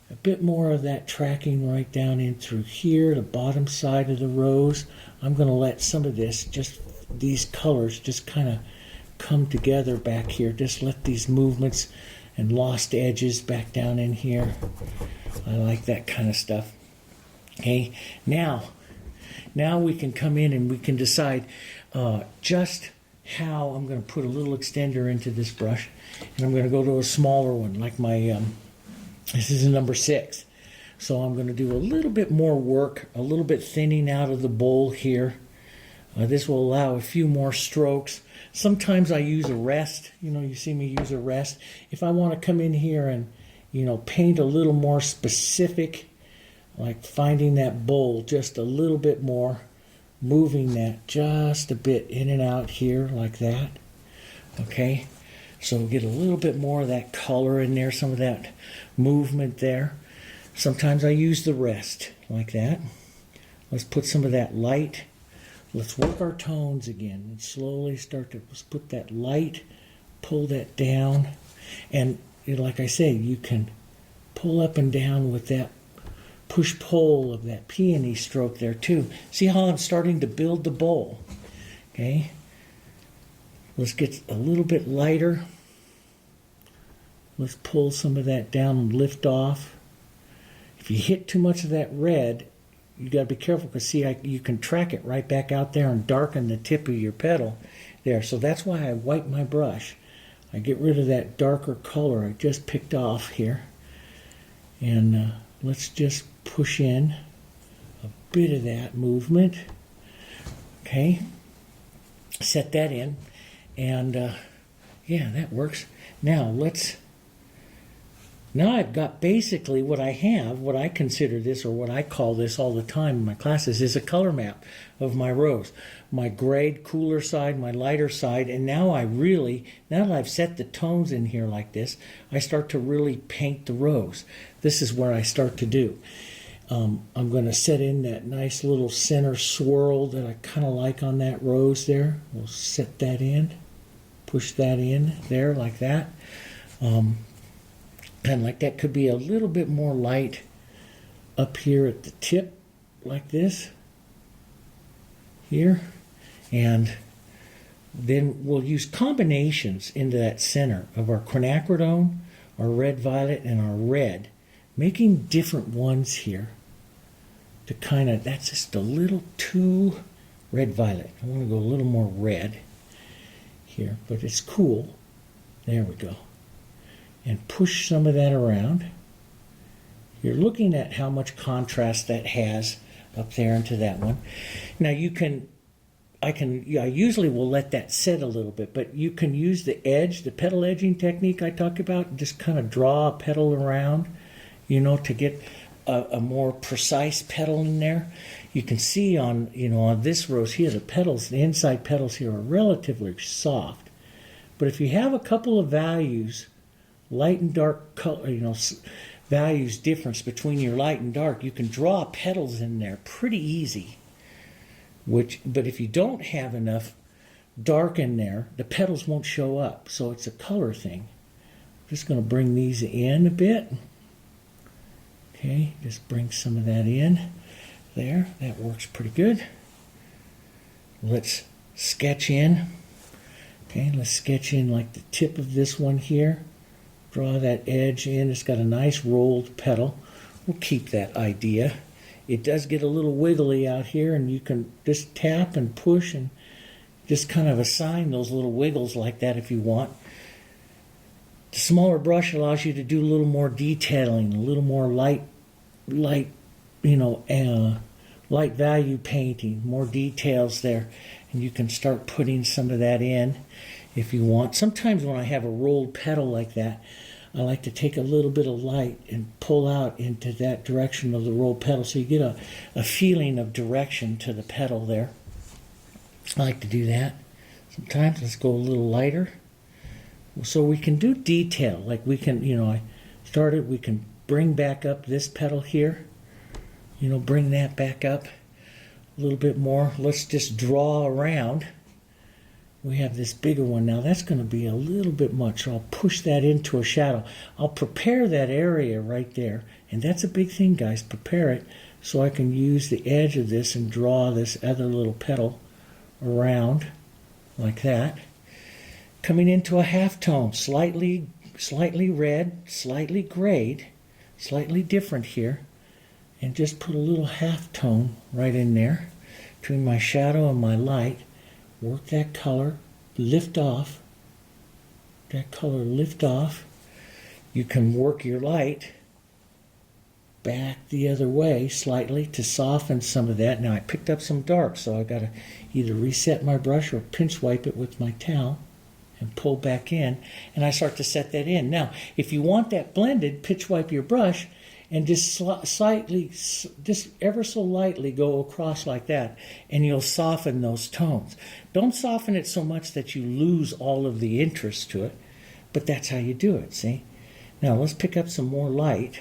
a bit more of that tracking right down in through here, the bottom side of the rose. I'm going to let some of this, just these colors, just kind of come together back here. Just let these movements and lost edges back down in here. I like that kind of stuff. Okay, now we can come in and we can decide just how I'm going to put a little extender into this brush. And I'm going to go to a smaller one, like my, this is a number 6. So I'm going to do a little bit more work, a little bit thinning out of the bowl here. This will allow a few more strokes. Sometimes I use a rest. You know, you see me use a rest. If I want to come in here and, you know, paint a little more specific, like finding that bowl just a little bit more, moving that just a bit in and out here like that. Okay, so get a little bit more of that color in there, some of that movement there. Sometimes I use the rest like that. Let's put some of that light. Let's work our tones again and slowly start to put that light, pull that down. And you know, like I say, you can pull up and down with that push-pull of that peony stroke there too. See how I'm starting to build the bowl? Okay. Let's get a little bit lighter. Let's pull some of that down and lift off. If you hit too much of that red, you got to be careful, because see, you can track it right back out there and darken the tip of your petal there. So that's why I wipe my brush. I get rid of that darker color I just picked off here. And let's just push in a bit of that movement. Okay, set that in, and yeah, that works. Now I've got basically what I have, what I consider this, or what I call this all the time in my classes, is a color map of my rose. My grayed, cooler side, my lighter side, and now that I've set the tones in here like this, I start to really paint the rose. This is where I start to do. I'm going to set in that nice little center swirl that I kind of like on that rose there. We'll set that in, push that in there like that. And like that could be a little bit more light up here at the tip like this here. And then we'll use combinations into that center of our quinacridone, our red violet, and our red, making different ones here to kind of, that's just a little too red violet. I want to go a little more red here, but it's cool. There we go. And push some of that around. You're looking at how much contrast that has up there into that one. Now I usually will let that set a little bit, but you can use the edge, the petal edging technique I talked about, and just kind of draw a petal around, you know, to get a more precise petal in there. You can see on this rose here, the petals, the inside petals here are relatively soft. But if you have a couple of values, light and dark color, values difference between your light and dark, you can draw petals in there pretty easy. But if you don't have enough dark in there, the petals won't show up. So it's a color thing. I'm just going to bring these in a bit. Okay, just bring some of that in there. That works pretty good. Let's sketch in. Okay, let's sketch in like the tip of this one here. Draw that edge in. It's got a nice rolled petal. We'll keep that idea It does get a little wiggly out here, and you can just tap and push and just kind of assign those little wiggles like that if you want. The smaller brush allows you to do a little more detailing, a little more light, light value painting, more details there. And you can start putting some of that in if you want. Sometimes when I have a rolled petal like that, I like to take a little bit of light and pull out into that direction of the rolled petal so you get a feeling of direction to the petal there. I like to do that. Sometimes let's go a little lighter. So we can do detail, like we can, we can bring back up this petal here, bring that back up a little bit more. Let's just draw around. We have this bigger one now. That's going to be a little bit much. So I'll push that into a shadow. I'll prepare that area right there. And that's a big thing, guys. Prepare it so I can use the edge of this and draw this other little petal around like that. Coming into a halftone, slightly red, slightly grayed, slightly different here. And just put a little halftone right in there between my shadow and my light. Work that color, lift off. That color lift off. You can work your light back the other way slightly to soften some of that. Now I picked up some dark, so I got to either reset my brush or pinch wipe it with my towel and pull back in, and I start to set that in. Now, if you want that blended, pitch wipe your brush and just slightly, just ever so lightly go across like that, and you'll soften those tones. Don't soften it so much that you lose all of the interest to it, but that's how you do it, see? Now let's pick up some more light.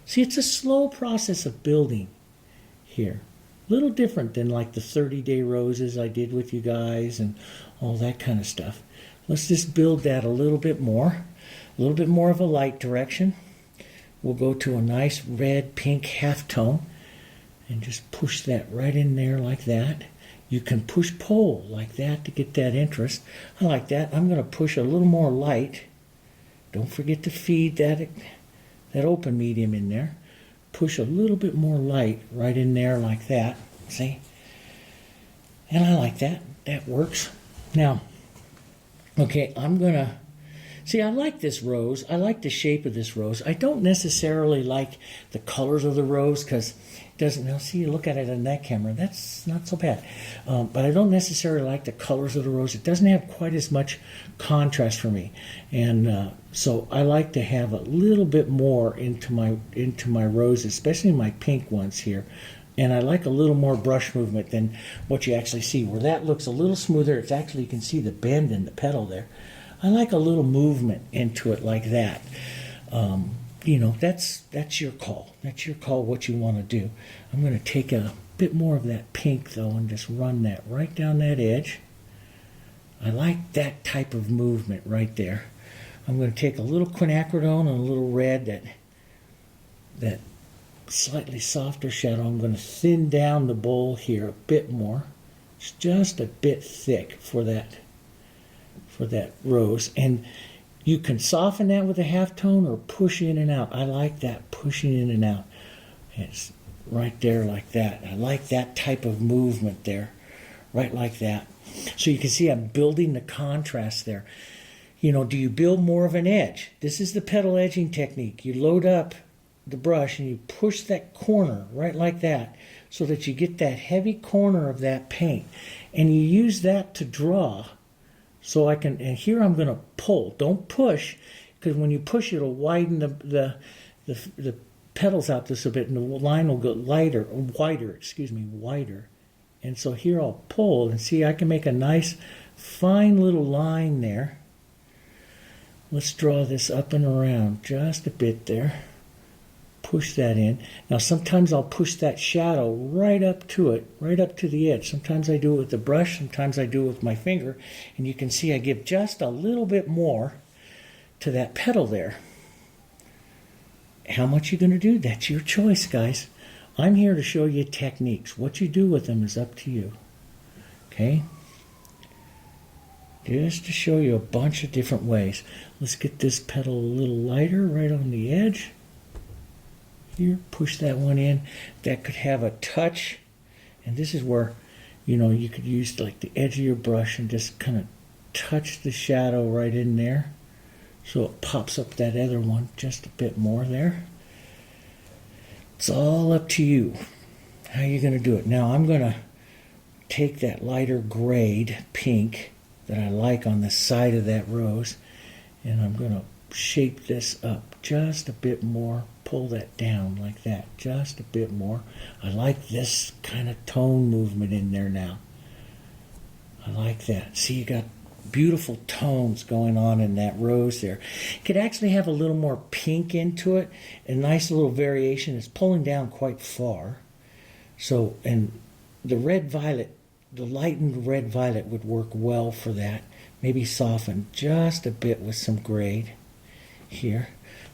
See, it's a slow process of building here. A little different than like the 30-day roses I did with you guys and all that kind of stuff. Let's just build that a little bit more of a light direction. We'll go to a nice red, pink halftone and just push that right in there like that. You can push pull like that to get that interest. I like that. I'm going to push a little more light. Don't forget to feed that open medium in there. Push a little bit more light right in there like that. See? And I like that. That works. Now, okay, I'm going to... See, I like this rose. I like the shape of this rose. I don't necessarily like the colors of the rose because it doesn't... Now, see, you look at it in that camera. That's not so bad. But I don't necessarily like the colors of the rose. It doesn't have quite as much contrast for me. And so I like to have a little bit more into my roses, especially my pink ones here. And I like a little more brush movement than what you actually see. Where that looks a little smoother, it's actually, you can see the bend in the petal there. I like a little movement into it like that. That's your call. That's your call what you want to do. I'm going to take a bit more of that pink, though, and just run that right down that edge. I like that type of movement right there. I'm going to take a little quinacridone and a little red, that slightly softer shadow. I'm going to thin down the bowl here a bit more. It's just a bit thick for that rose, and you can soften that with a halftone or push in and out. I like that pushing in and out. It's right there like that. I like that type of movement there, right like that. So you can see I'm building the contrast there. Do you build more of an edge? This is the petal edging technique. You load up the brush and you push that corner right like that so that you get that heavy corner of that paint, and you use that to draw. So I can, and here I'm going to pull. Don't push, because when you push, it'll widen the petals out just a bit, and the line will go wider. And so here I'll pull, and see, I can make a nice, fine little line there. Let's draw this up and around just a bit there. Push that in. Now sometimes I'll push that shadow right up to it, right up to the edge. Sometimes I do it with the brush, sometimes I do it with my finger, and you can see I give just a little bit more to that petal there. How much you're going to do, that's your choice, guys. I'm here to show you techniques. What you do with them is up to you. Okay? Just to show you a bunch of different ways. Let's get this petal a little lighter right on the edge. here, push that one in. That could have a touch, and this is where, you know, you could use like the edge of your brush and just kind of touch the shadow right in there, so it pops up that other one just a bit more there. It's all up to you how you're going to do it. Now I'm going to take that lighter grade pink that I like on the side of that rose, and I'm going to shape this up just a bit more, pull that down like that, just a bit more. I like this kind of tone movement in there now. I like that. See, you got beautiful tones going on in that rose there. You could actually have a little more pink into it. A nice little variation. It's pulling down quite far. So, and the red violet, the lightened red violet would work well for that. Maybe soften just a bit with some grade here,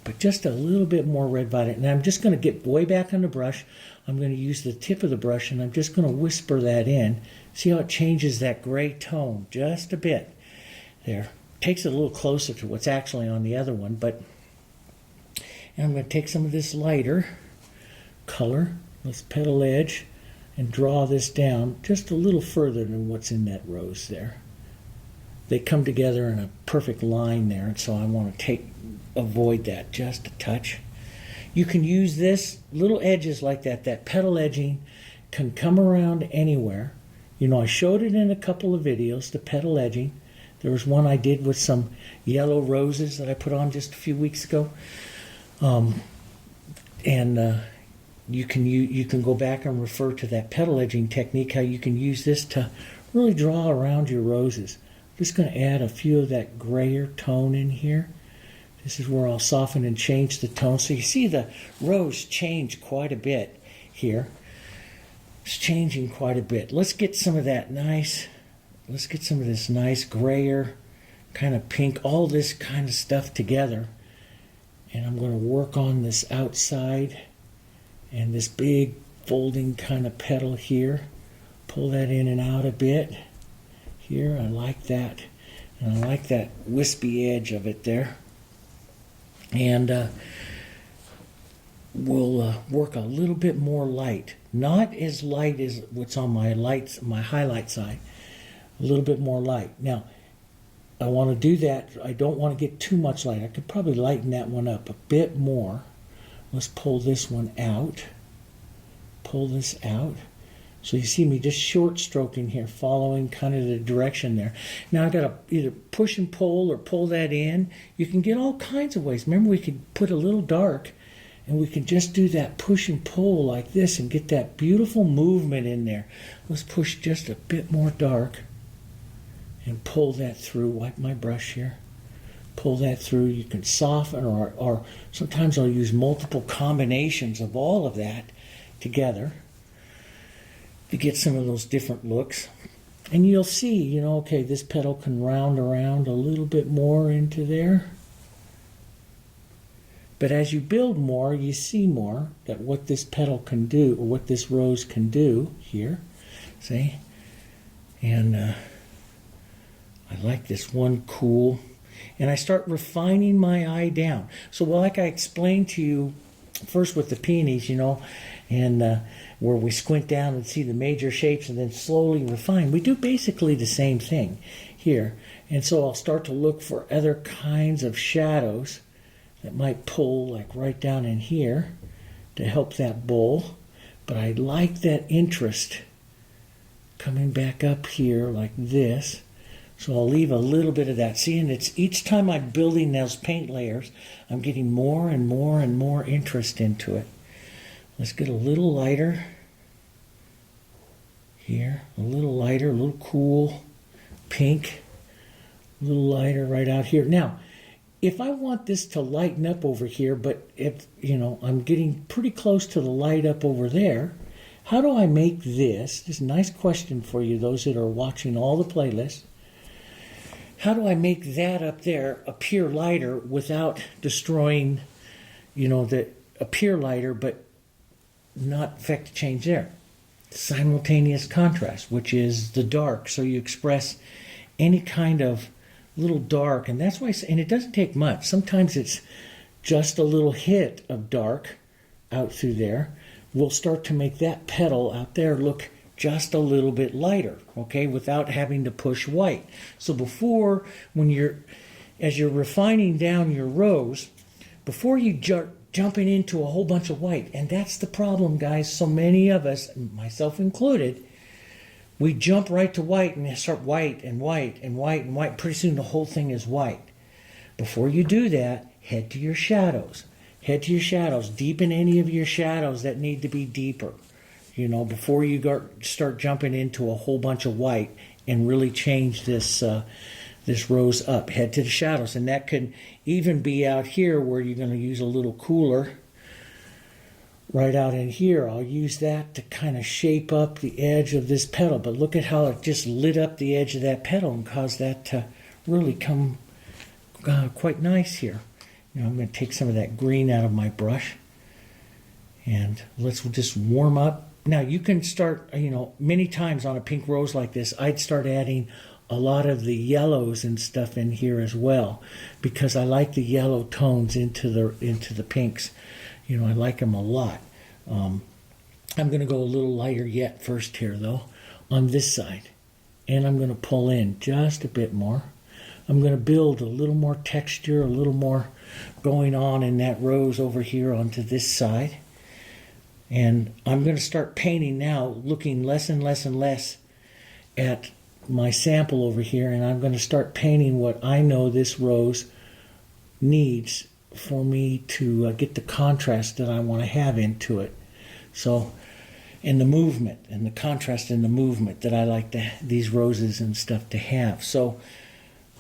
but just a little bit more red violet. And I'm just going to get way back on the brush. I'm going to use the tip of the brush, and I'm just going to whisper that in. See how it changes that gray tone just a bit. There. Takes it a little closer to what's actually on the other one, but and I'm going to take some of this lighter color, this petal edge, and draw this down just a little further than what's in that rose there. They come together in a perfect line there, and so I want to avoid that just a touch. You can use this, little edges like that, that petal edging can come around anywhere. You know, I showed it in a couple of videos, the petal edging. There was one I did with some yellow roses that I put on just a few weeks ago. You can go back and refer to that petal edging technique, how you can use this to really draw around your roses. I'm just going to add a few of that grayer tone in here. This is where I'll soften and change the tone. So you see the rose change quite a bit here. It's changing quite a bit. Let's get some of that nice, let's get some of this nice grayer, kind of pink, all this kind of stuff together. And I'm going to work on this outside and this big folding kind of petal here. Pull that in and out a bit. Here, I like that. And I like that wispy edge of it there. And we'll work a little bit more light. Not as light as what's on my highlight side. A little bit more light. Now, I want to do that. I don't want to get too much light. I could probably lighten that one up a bit more. Let's pull this one out. Pull this out. So you see me just short stroking here, following kind of the direction there. Now I've got to either push and pull or pull that in. You can get all kinds of ways. Remember, we could put a little dark, and we can just do that push and pull like this and get that beautiful movement in there. Let's push just a bit more dark and pull that through. Wipe my brush here. Pull that through. You can soften, or sometimes I'll use multiple combinations of all of that together to get some of those different looks. And you'll see, you know, okay, this petal can round around a little bit more into there. But as you build more, you see more that what this petal can do, or what this rose can do here. See? And I like this one cool. And I start refining my eye down. So like I explained to you first with the peonies, you know, and where we squint down and see the major shapes and then slowly refine. We do basically the same thing here. And so I'll start to look for other kinds of shadows that might pull like right down in here to help that bowl. But I like that interest coming back up here like this. So I'll leave a little bit of that. See, and it's each time I'm building those paint layers, I'm getting more and more and more interest into it. Let's get a little lighter here, a little lighter, a little cool pink, a little lighter right out here. Now, if I want this to lighten up over here, but if, you know, I'm getting pretty close to the light up over there, how do I make this? This is a nice question for you, those that are watching all the playlists. How do I make that up there appear lighter without destroying, you know, the appear lighter, but not affect the change there? Simultaneous contrast, which is the dark. So you express any kind of little dark, and that's why, and it doesn't take much. Sometimes it's just a little hit of dark out through there will start to make that petal out there look just a little bit lighter, okay, without having to push white. So before, as you're refining down your rose, before you jumping into a whole bunch of white, and that's the problem, guys. So many of us, myself included, we jump right to white and start white and white and white and white. Pretty soon the whole thing is white. Before you do that, head to your shadows. Head to your shadows. Deepen any of your shadows that need to be deeper. You know, before you start jumping into a whole bunch of white and really change this this rose up. Head to the shadows. And that could even be out here where you're going to use a little cooler. Right out in here, I'll use that to kind of shape up the edge of this petal. But look at how it just lit up the edge of that petal and caused that to really come quite nice here. You know, I'm going to take some of that green out of my brush. And let's just warm up. Now you can start, you know, many times on a pink rose like this, I'd start adding a lot of the yellows and stuff in here as well, because I like the yellow tones into the pinks. You know, I like them a lot. I'm going to go a little lighter yet first here, though, on this side. And I'm going to pull in just a bit more. I'm going to build a little more texture, a little more going on in that rose over here onto this side. And I'm going to start painting now, looking less and less and less at my sample over here. And I'm going to start painting what I know this rose needs for me to get the contrast that I want to have into it. So, and the movement and the contrast in the movement that I like these roses and stuff to have. So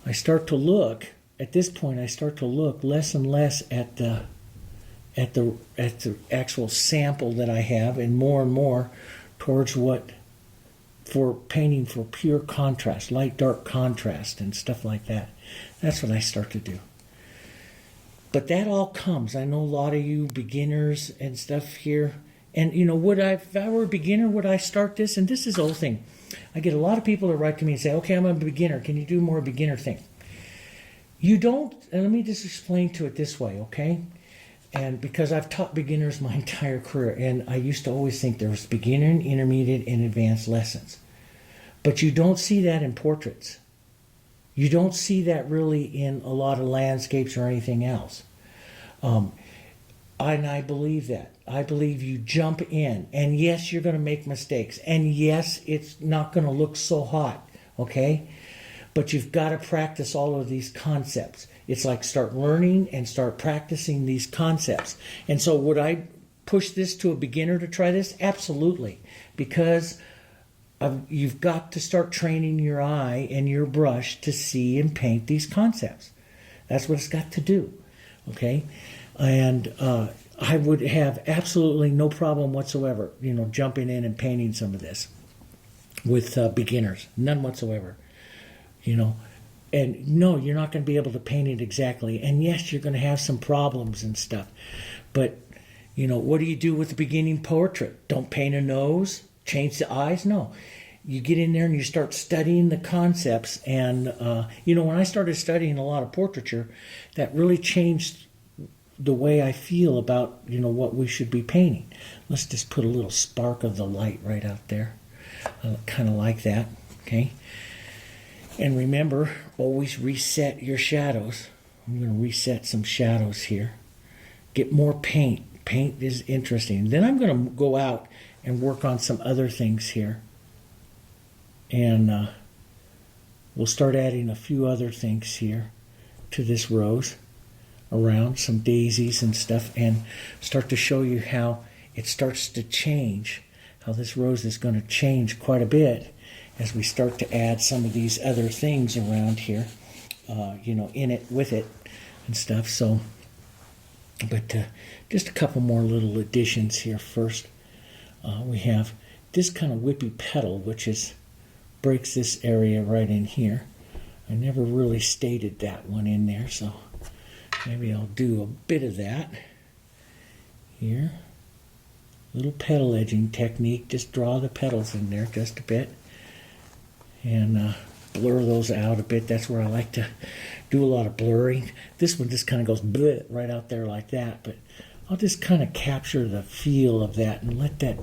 I start to look, at this point I start to look less and less at the actual sample that I have, and more towards what, for painting for pure contrast, light dark contrast and stuff like that. That's what I start to do. But that all comes. I know a lot of you beginners and stuff here. And, you know, if I were a beginner, would I start this? And this is the whole thing. I get a lot of people that write to me and say, okay, I'm a beginner. Can you do more beginner thing? You don't, and let me just explain to it this way, okay? And because I've taught beginners my entire career, and I used to always think there was beginner, intermediate, and advanced lessons. But you don't see that in portraits. You don't see that really in a lot of landscapes or anything else. And I believe that. I believe you jump in, and yes, you're going to make mistakes, and yes, it's not going to look so hot, okay? But you've got to practice all of these concepts. It's like start learning and start practicing these concepts. And so would I push this to a beginner to try this? Absolutely, because you've got to start training your eye and your brush to see and paint these concepts. That's what it's got to do, okay? And I would have absolutely no problem whatsoever, you know, jumping in and painting some of this with beginners. None whatsoever, you know. And no, you're not going to be able to paint it exactly. And yes, you're going to have some problems and stuff. But, you know, what do you do with the beginning portrait? Don't paint a nose? Change the eyes? No. You get in there and you start studying the concepts. And, you know, when I started studying a lot of portraiture, that really changed the way I feel about, you know, what we should be painting. Let's just put a little spark of the light right out there. I kind of like that, okay? And remember, always reset your shadows. I'm going to reset some shadows here. Get more paint. Paint is interesting. Then I'm going to go out and work on some other things here. And we'll start adding a few other things here to this rose around, some daisies and stuff, and start to show you how it starts to change, how this rose is going to change quite a bit as we start to add some of these other things around here, you know, in it, with it, and stuff. So, but just a couple more little additions here first. We have this kind of whippy petal, which breaks this area right in here. I never really stated that one in there, so maybe I'll do a bit of that here. Little petal edging technique. Just draw the petals in there just a bit. And blur those out a bit. That's where I like to do a lot of blurring. This one just kind of goes bleh, right out there like that, but I'll just kind of capture the feel of that and let that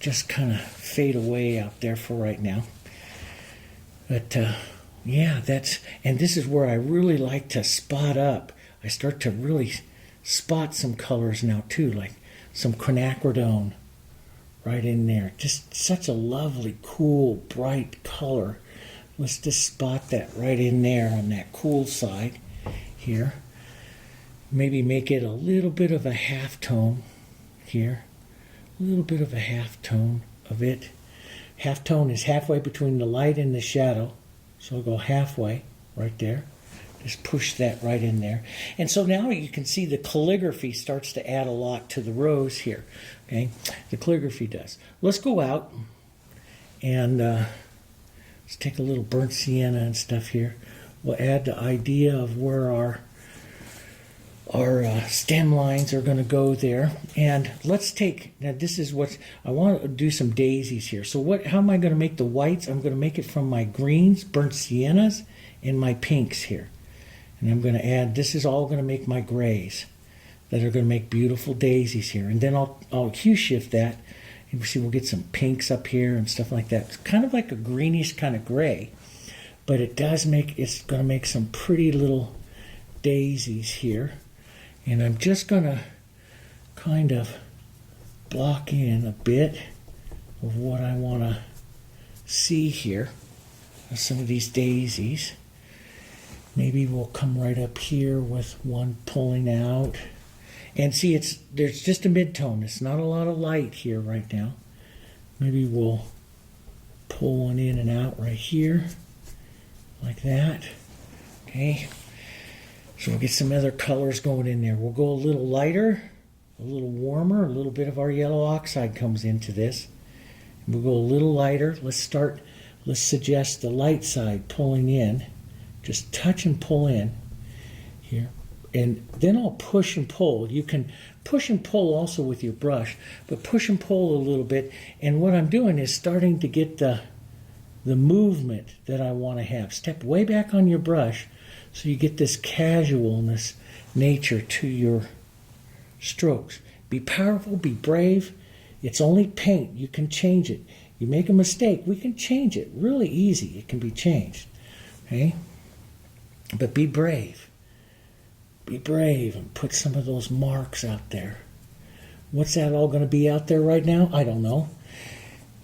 just kind of fade away out there for right now. But yeah, and this is where I really like to spot up. I start to really spot some colors now too, like some quinacridone right in there. Just such a lovely, cool, bright color. Let's just spot that right in there on that cool side here. Maybe make it a little bit of a half tone here. A little bit of a half tone of it. Half tone is halfway between the light and the shadow. So I'll go halfway right there. Just push that right in there. And so now you can see the calligraphy starts to add a lot to the rose here. Okay, the calligraphy does. Let's go out and let's take a little burnt sienna and stuff here. We'll add the idea of where our stem lines are going to go there. And let's take, now this is what, I want to do some daisies here. So how am I going to make the whites? I'm going to make it from my greens, burnt siennas, and my pinks here. And I'm going to add, this is all going to make my grays that are going to make beautiful daisies here. And then I'll hue shift that. And see, we'll get some pinks up here and stuff like that. It's kind of like a greenish kind of gray. But it's going to make some pretty little daisies here. And I'm just going to kind of block in a bit of what I want to see here. Some of these daisies. Maybe we'll come right up here with one pulling out. And see, there's just a mid-tone. It's not a lot of light here right now. Maybe we'll pull one in and out right here. Like that. Okay. So we'll get some other colors going in there. We'll go a little lighter, a little warmer, a little bit of our yellow oxide comes into this. We'll go a little lighter. Let's suggest the light side pulling in. Just touch and pull in here. And then I'll push and pull. You can push and pull also with your brush, but push and pull a little bit. And what I'm doing is starting to get the movement that I want to have. Step way back on your brush so you get this casualness nature to your strokes. Be powerful, be brave. It's only paint. You can change it. You make a mistake, we can change it. Really easy. It can be changed. Okay? But be brave. Be brave and put some of those marks out there. What's that all going to be out there right now? I don't know.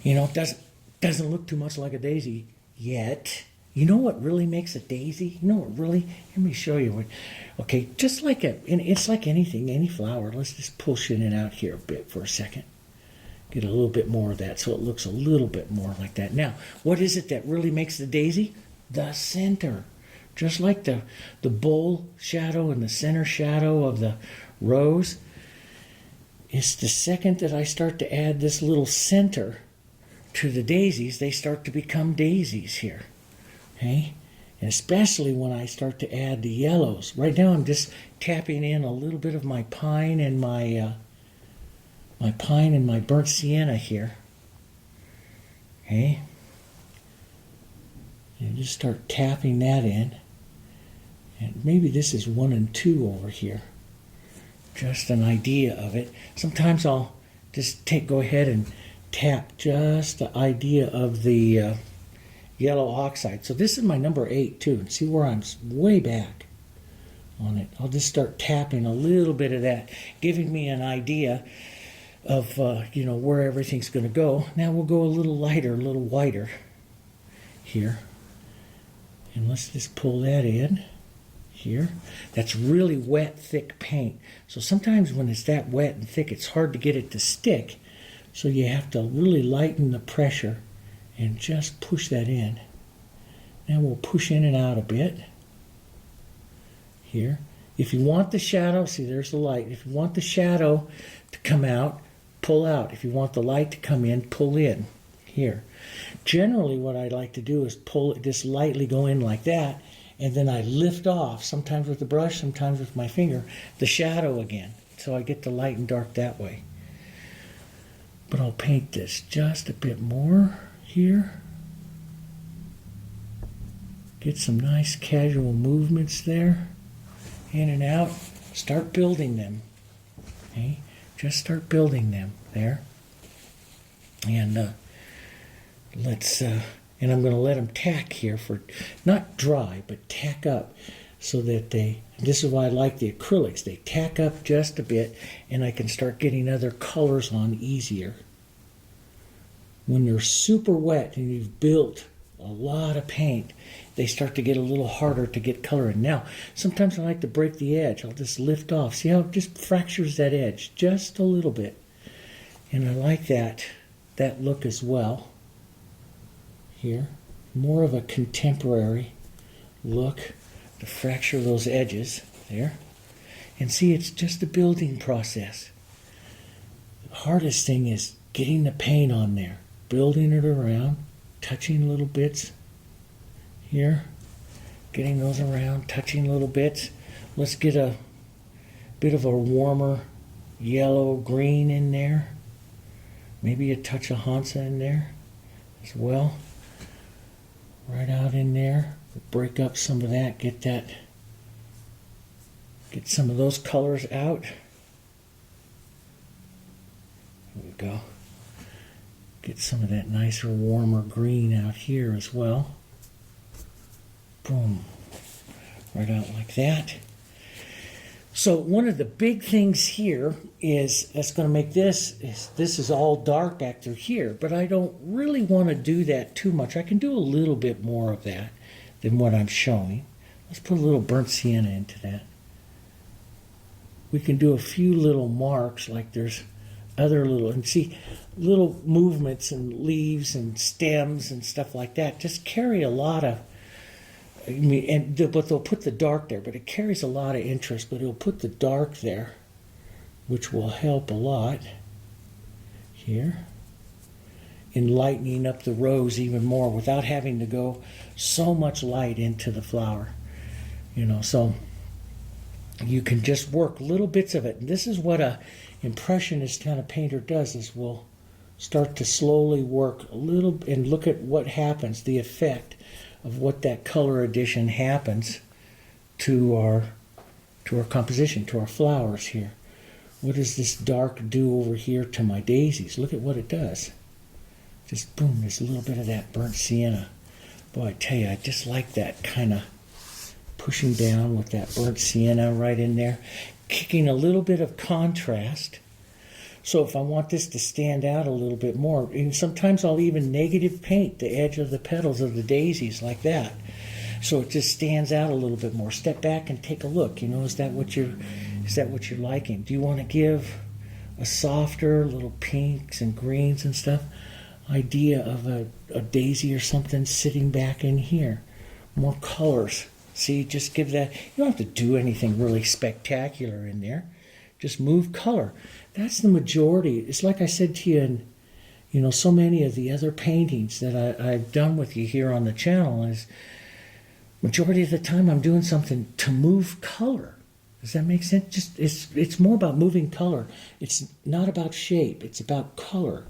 You know, it doesn't look too much like a daisy yet. You know what really makes a daisy? You know what really? Let me show you. Okay, just like it's like anything, any flower. Let's just pull it out here a bit for a second. Get a little bit more of that so it looks a little bit more like that. Now, what is it that really makes the daisy? The center. Just like the bowl shadow and the center shadow of the rose. It's the second that I start to add this little center to the daisies, they start to become daisies here. Okay? And especially when I start to add the yellows. Right now I'm just tapping in a little bit of my pine and my burnt sienna here. Okay? And just start tapping that in. And maybe this is 1 and 2 over here. Just an idea of it. Sometimes I'll just go ahead and tap just the idea of the yellow oxide. So this is my number 8 too. And see where I'm way back on it. I'll just start tapping a little bit of that, giving me an idea of where everything's going to go. Now we'll go a little lighter, a little whiter here. And let's just pull that in here. That's really wet, thick paint. So sometimes when it's that wet and thick, it's hard to get it to stick. So you have to really lighten the pressure and just push that in. Now we'll push in and out a bit here. If you want the shadow, see there's the light. If you want the shadow to come out, pull out. If you want the light to come in, pull in here. Generally what I like to do is pull it, just lightly go in like that, and then I lift off, sometimes with the brush, sometimes with my finger, the shadow again. So I get the light and dark that way. But I'll paint this just a bit more here. Get some nice casual movements there, in and out. Start building them. Okay, just start building them there. And and I'm going to let them tack here for, not dry, but tack up so that this is why I like the acrylics. They tack up just a bit and I can start getting other colors on easier. When they're super wet and you've built a lot of paint, they start to get a little harder to get color in. Now, sometimes I like to break the edge. I'll just lift off. See how it just fractures that edge just a little bit. And I like that look as well. Here, more of a contemporary look to fracture those edges there. And see, it's just a building process. The hardest thing is getting the paint on there, building it around, touching little bits here, getting those around, touching little bits. Let's get a bit of a warmer yellow green in there. Maybe a touch of Hansa in there as well. Right out in there. Break up some of that. Get some of those colors out. There we go. Get some of that nicer, warmer green out here as well. Boom. Right out like that. So one of the big things here that's going to make this is all dark back through here, but I don't really want to do that too much. I can do a little bit more of that than what I'm showing. Let's put a little burnt sienna into that. We can do a few little marks, like there's other and see little movements and leaves and stems and stuff like that. Just carry a lot of, but they'll put the dark there, but it carries a lot of interest, but it'll put the dark there, which will help a lot here in lightening up the rose even more without having to go so much light into the flower. So you can just work little bits of it. And this is what a impressionist kind of painter does, is we'll start to slowly work a little and look at what happens, the effect of what that color addition happens to our composition, to our flowers here. What does this dark do over here to my daisies? Look at what it does. Just boom, there's a little bit of that burnt sienna. Boy, I tell you, I just like that kind of pushing down with that burnt sienna right in there, kicking a little bit of contrast. So if I want this to stand out a little bit more, and sometimes I'll even negative paint the edge of the petals of the daisies like that, so it just stands out a little bit more. Step back and take a look. Is that what you're liking? Do you want to give a softer little pinks and greens and stuff idea of a daisy or something sitting back in here? More colors. See, just give that. You don't have to do anything really spectacular in there. Just move color. That's the majority. It's like I said to you in, so many of the other paintings that I've done with you here on the channel, is majority of the time I'm doing something to move color. Does that make sense? Just it's more about moving color. It's not about shape. It's about color.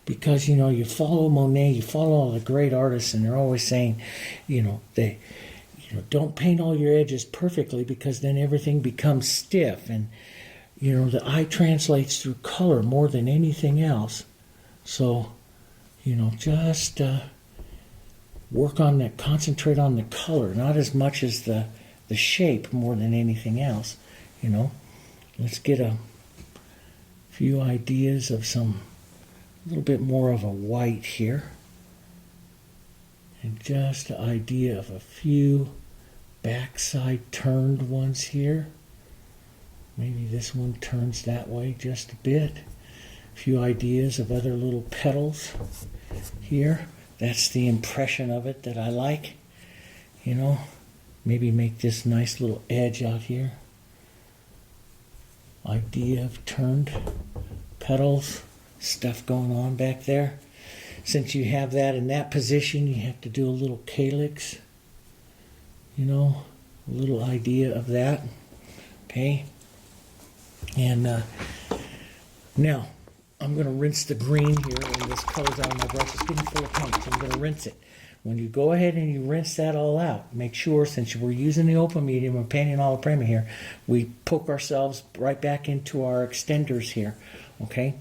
Because, you follow Monet, you follow all the great artists, and they're always saying, don't paint all your edges perfectly, because then everything becomes stiff. And the eye translates through color more than anything else. So, just work on that, concentrate on the color, not as much as the shape more than anything else. Let's get a few ideas of a little bit more of a white here. And just the idea of a few backside turned ones here. Maybe this one turns that way just a bit. A few ideas of other little petals here. That's the impression of it that I like. Maybe make this nice little edge out here. Idea of turned petals, stuff going on back there. Since you have that in that position, you have to do a little calyx. A little idea of that. Okay. And now I'm going to rinse the green here, and this color's out of my brush. It's getting full of paint, so I'm going to rinse it. when you go ahead and you rinse that all out, make sure, since we're using the open medium, we're painting Alla Prima here, we poke ourselves right back into our extenders here, okay?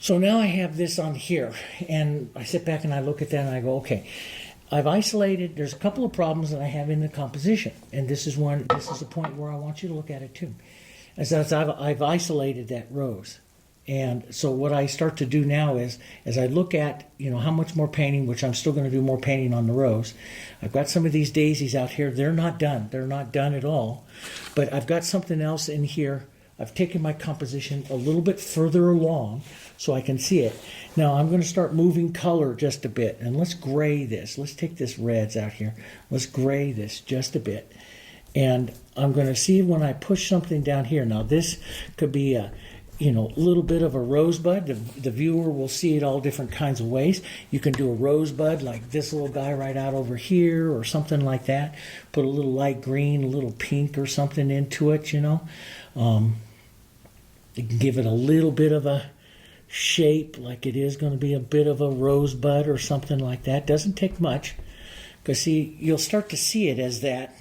So now I have this on here, and I sit back and I look at that and I go, okay, I've isolated, there's a couple of problems that I have in the composition, and this is the point where I want you to look at it too. As I've isolated that rose. And so what I start to do now is, as I look at, how much more painting, which I'm still going to do more painting on the rose. I've got some of these daisies out here. They're not done. They're not done at all. But I've got something else in here. I've taken my composition a little bit further along so I can see it. Now I'm going to start moving color just a bit. And let's gray this. Let's take this reds out here. Let's gray this just a bit. And I'm going to see when I push something down here. Now this could be a little bit of a rosebud. The viewer will see it all different kinds of ways. You can do a rosebud like this little guy right out over here or something like that. Put a little light green, a little pink or something into it, You can give it a little bit of a shape like it is going to be a bit of a rosebud or something like that. Doesn't take much. Because see, you'll start to see it as that,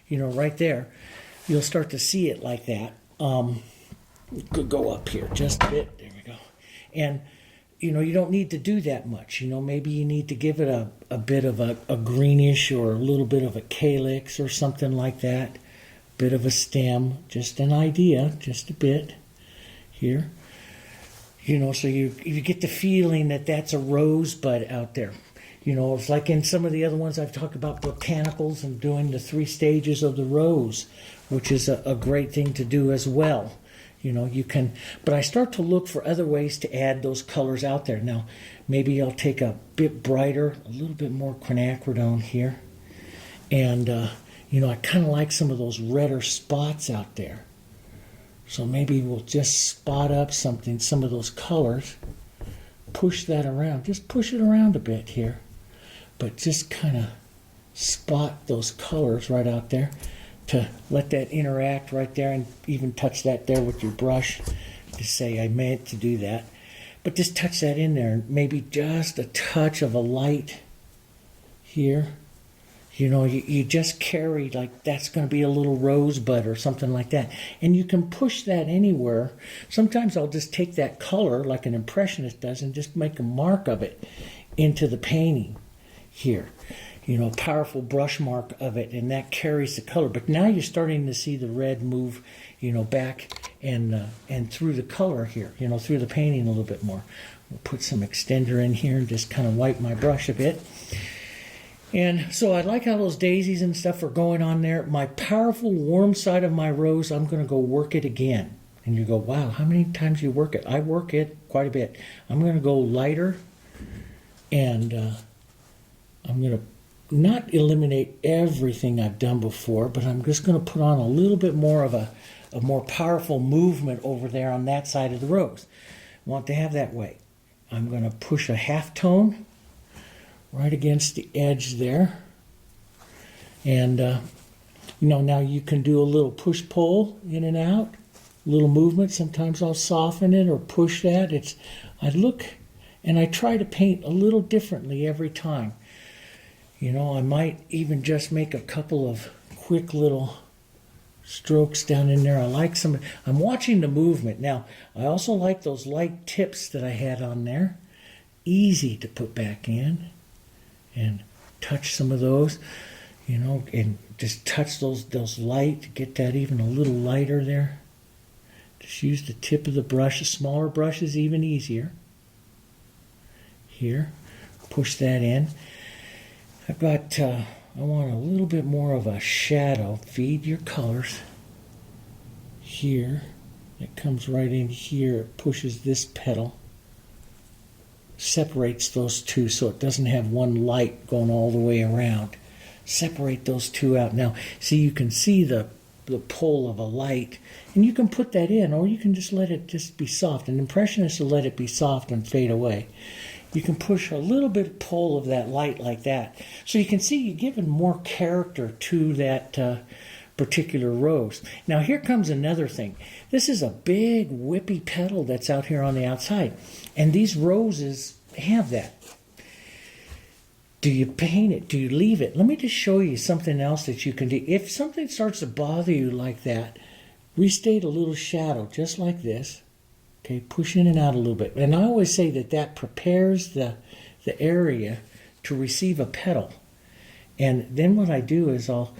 right there. You'll start to see it like that. Could go up here just a bit. There we go. And you don't need to do that much. Maybe you need to give it a bit of a greenish or a little bit of a calyx or something like that. Bit of a stem, just an idea, just a bit here. So you get the feeling that that's a rosebud out there. It's like in some of the other ones I've talked about botanicals and doing the 3 stages of the rose, which is a great thing to do as well. You can, but I start to look for other ways to add those colors out there. Now, maybe I'll take a bit brighter, a little bit more quinacridone here. And, I kind of like some of those redder spots out there. So maybe we'll just spot up some of those colors, push that around, just push it around a bit here. But just kind of spot those colors right out there. To let that interact right there, and even touch that there with your brush to say I meant to do that. But just touch that in there, and maybe just a touch of a light here. You just carry like that's going to be a little rosebud or something like that. And you can push that anywhere. Sometimes I'll just take that color like an impressionist does and just make a mark of it into the painting here. Powerful brush mark of it, and that carries the color. But now you're starting to see the red move, back and through the color here, through the painting a little bit more. We'll put some extender in here and just kind of wipe my brush a bit. And so I like how those daisies and stuff are going on there. My powerful warm side of my rose, I'm going to go work it again. And you go, wow, how many times you work it? I work it quite a bit. I'm going to go lighter, and I'm going to not eliminate everything I've done before, but I'm just going to put on a little bit more of a more powerful movement over there on that side of the rose. I want to have that way. I'm going to push a half tone right against the edge there. And, now you can do a little push-pull in and out, a little movement. Sometimes I'll soften it or push that. I look and I try to paint a little differently every time. I might even just make a couple of quick little strokes down in there. I'm watching the movement. Now, I also like those light tips that I had on there. Easy to put back in and touch some of those, and just touch those light, get that even a little lighter there. Just use the tip of the brush. A smaller brush is even easier. Here, push that in. I want a little bit more of a shadow. Feed your colors. Here, it comes right in here. It pushes this petal. Separates those two so it doesn't have one light going all the way around. Separate those two out. Now, see, you can see the pull of a light, and you can put that in, or you can just let it just be soft. An impressionist will let it be soft and fade away. You can push a little bit of pull of that light like that. So you can see you're giving more character to that particular rose. Now here comes another thing. This is a big whippy petal that's out here on the outside. And these roses have that. Do you paint it? Do you leave it? Let me just show you something else that you can do. If something starts to bother you like that, restate a little shadow just like this. Okay, push in and out a little bit. And I always say that that prepares the area to receive a petal. And then what I do is I'll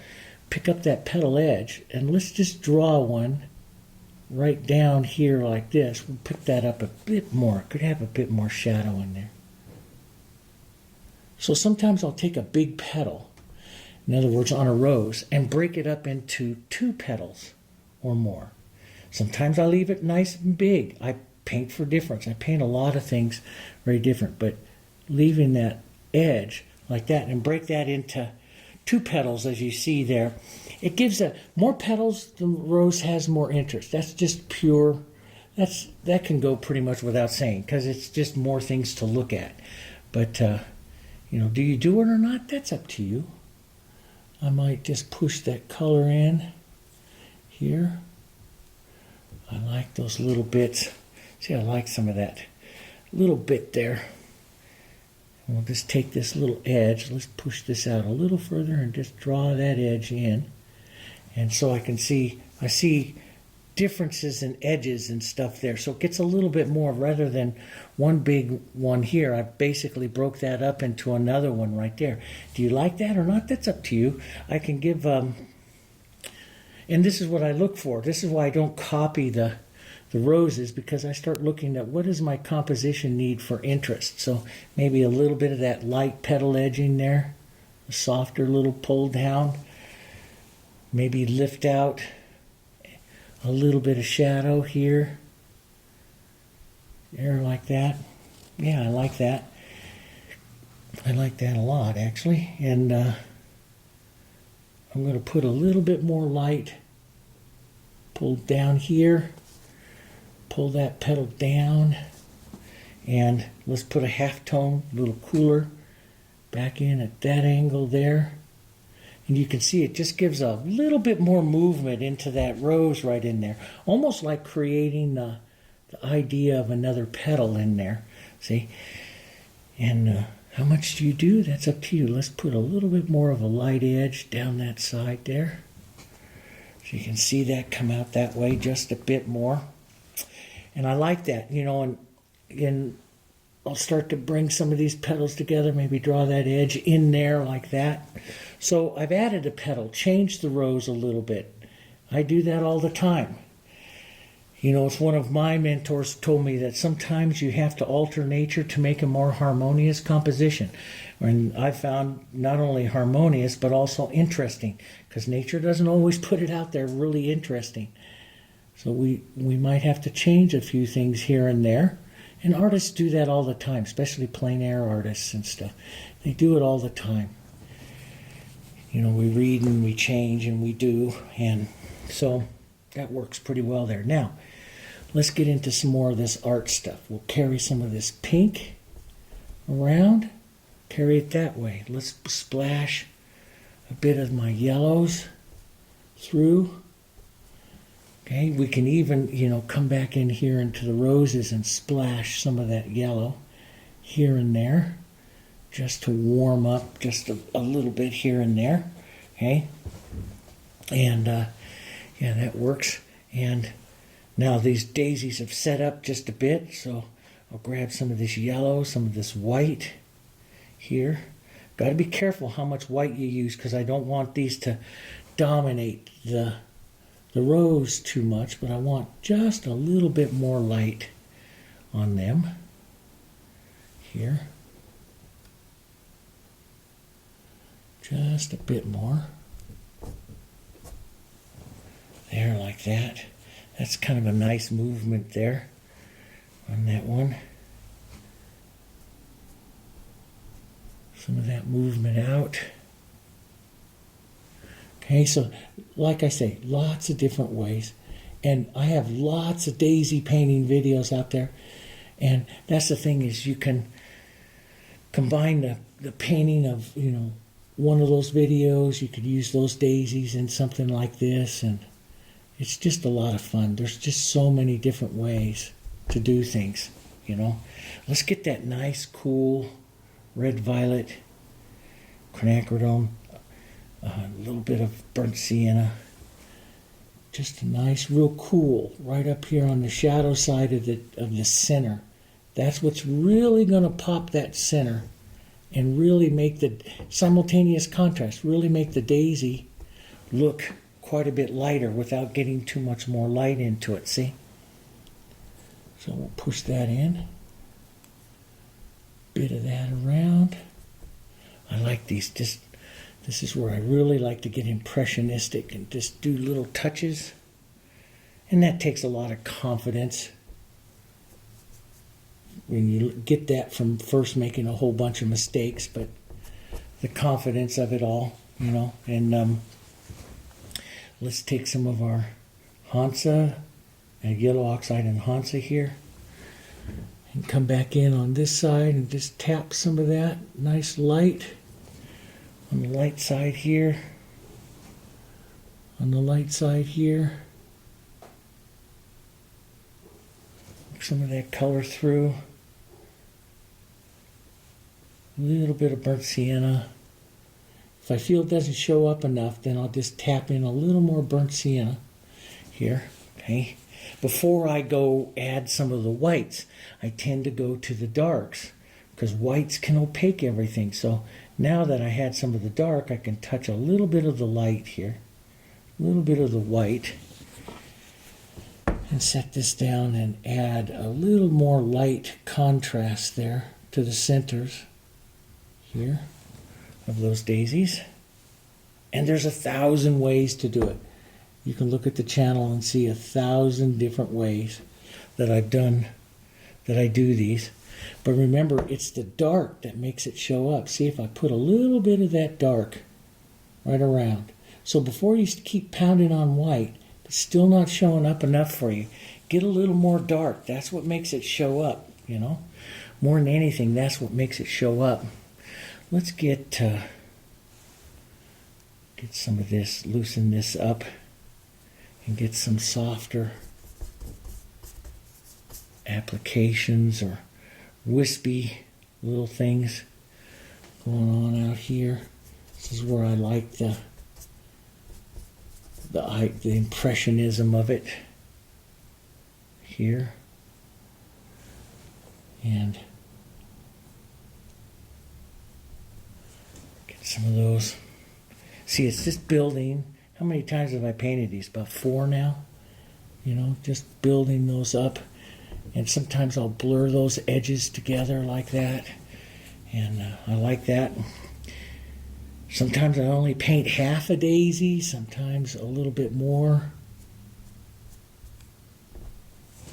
pick up that petal edge and let's just draw one right down here like this. We'll pick that up a bit more. Could have a bit more shadow in there. So sometimes I'll take a big petal, in other words on a rose, and break it up into 2 petals or more. Sometimes I leave it nice and big. I paint for difference. I paint a lot of things very different, but leaving that edge like that and break that into 2 petals as you see there, it gives more petals the rose has, more interest. That's just pure, that can go pretty much without saying because it's just more things to look at. But you know, do you do it or not? That's up to you. I might just push that color in here. I like those little bits. See, I like some of that little bit there. And we'll just take this little edge. Let's push this out a little further and just draw that edge in. And so I see differences in edges and stuff there. So it gets a little bit more rather than one big one here. I basically broke that up into another one right there. Do you like that or not? That's up to you. I can give, and this is what I look for. This is why I don't copy the roses, because I start looking at what does my composition need for interest. So maybe a little bit of that light petal edging there, a softer little pull down, maybe lift out a little bit of shadow here, there like that. Yeah, I like that. I like that a lot actually. And I'm going to put a little bit more light, pull down here, pull that petal down, and let's put a half tone, a little cooler, back in at that angle there. And you can see it just gives a little bit more movement into that rose right in there. Almost like creating the idea of another petal in there. See? And how much do you do? That's up to you. Let's put a little bit more of a light edge down that side there. So you can see that come out that way just a bit more. And I like that, you know, and I'll start to bring some of these petals together, maybe draw that edge in there like that. So I've added a petal, changed the rose a little bit. I do that all the time. You know, it's one of my mentors told me that sometimes you have to alter nature to make a more harmonious composition. And I found not only harmonious, but also interesting, because nature doesn't always put it out there really interesting. So we might have to change a few things here and there. And artists do that all the time, especially plein air artists and stuff. They do it all the time. You know, we read and we change and we do. And so that works pretty well there. Now, let's get into some more of this art stuff. We'll carry some of this pink around. Carry it that way. Let's splash a bit of my yellows through. Okay, we can even, you know, come back in here into the roses and splash some of that yellow here and there, just to warm up just a little bit here and there. Okay, and yeah, that works. And now these daisies have set up just a bit, so I'll grab some of this yellow, some of this white here. Got to be careful how much white you use, because I don't want these to dominate the rose too much, but I want just a little bit more light on them here. Just a bit more. There, like that. That's kind of a nice movement there on that one. Some of that movement out. Okay, so like I say, lots of different ways. And I have lots of daisy painting videos out there. And that's the thing, is you can combine the painting of, you know, one of those videos. You could use those daisies in something like this. And it's just a lot of fun. There's just so many different ways to do things, you know. Let's get that nice, cool red violet quinacridone, a little bit of burnt sienna. Just a nice, real cool, right up here on the shadow side of the center. That's what's really going to pop that center and really make the simultaneous contrast, really make the daisy look quite a bit lighter without getting too much more light into it, see? So we'll push that in. Bit of that around. I like these, this is where I really like to get impressionistic and just do little touches. And that takes a lot of confidence. When you get that from first making a whole bunch of mistakes, but the confidence of it all, you know. And let's take some of our Hansa, yellow oxide and Hansa here, and come back in on this side and just tap some of that nice light on the light side here, on the light side here. Some of that color through. A little bit of burnt sienna. If I feel it doesn't show up enough, then I'll just tap in a little more burnt sienna here, okay? Before I go add some of the whites, I tend to go to the darks because whites can opaque everything. So now that I had some of the dark, I can touch a little bit of the light here, a little bit of the white, and set this down and add a little more light contrast there to the centers here of those daisies. And there's 1,000 ways to do it. You can look at the channel and see 1,000 different ways that I do these. But remember, it's the dark that makes it show up. See, if I put a little bit of that dark right around. So before you keep pounding on white, it's still not showing up enough for you, get a little more dark. That's what makes it show up, you know. More than anything, that's what makes it show up. Let's get some of this, loosen this up, and get some softer applications or wispy little things going on out here. This is where I like the impressionism of it here. And get some of those. See, it's just building. How many times have I painted these? About 4 now. You know, just building those up. And sometimes I'll blur those edges together like that. And I like that. Sometimes I only paint half a daisy, sometimes a little bit more.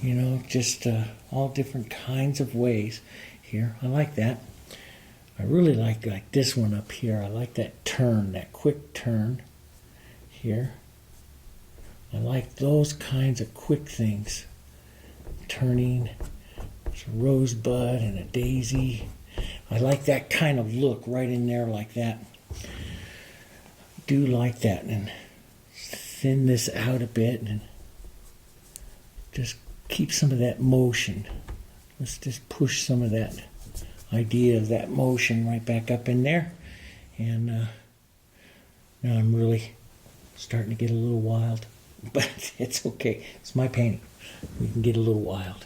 You know, just all different kinds of ways here. I like that. I really like this one up here. I like that turn, that quick turn here. I like those kinds of quick things. Turning. There's a rosebud and a daisy. I like that kind of look right in there like that. Do like that, and thin this out a bit and just keep some of that motion. Let's just push some of that idea of that motion right back up in there. And now I'm really starting to get a little wild, but it's okay. It's my painting. We can get a little wild.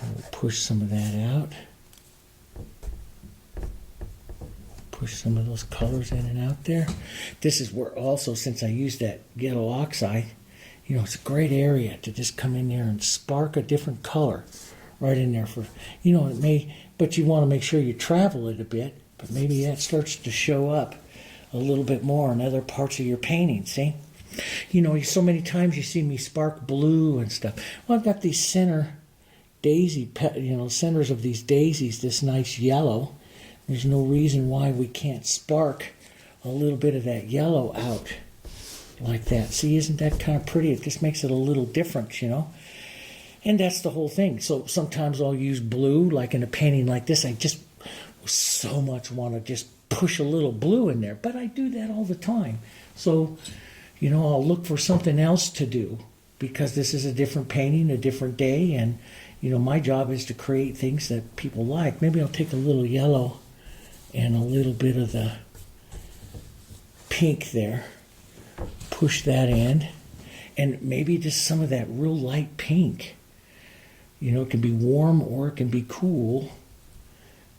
We'll push some of that out. Push some of those colors in and out there. This is where also, since I used that yellow oxide, you know, it's a great area to just come in there and spark a different color right in there for, you know, it may, but you want to make sure you travel it a bit, but maybe that starts to show up a little bit more in other parts of your painting, see? You know, so many times you see me spark blue and stuff. Well, I've got these center daisy, you know, centers of these daisies, this nice yellow. There's no reason why we can't spark a little bit of that yellow out like that. See, isn't that kind of pretty? It just makes it a little different, you know? And that's the whole thing. So sometimes I'll use blue, like in a painting like this. I just so much want to just push a little blue in there, but I do that all the time. So, you know, I'll look for something else to do because this is a different painting, a different day, and, you know, my job is to create things that people like. Maybe I'll take a little yellow and a little bit of the pink there. Push that in. And maybe just some of that real light pink. You know, it can be warm or it can be cool.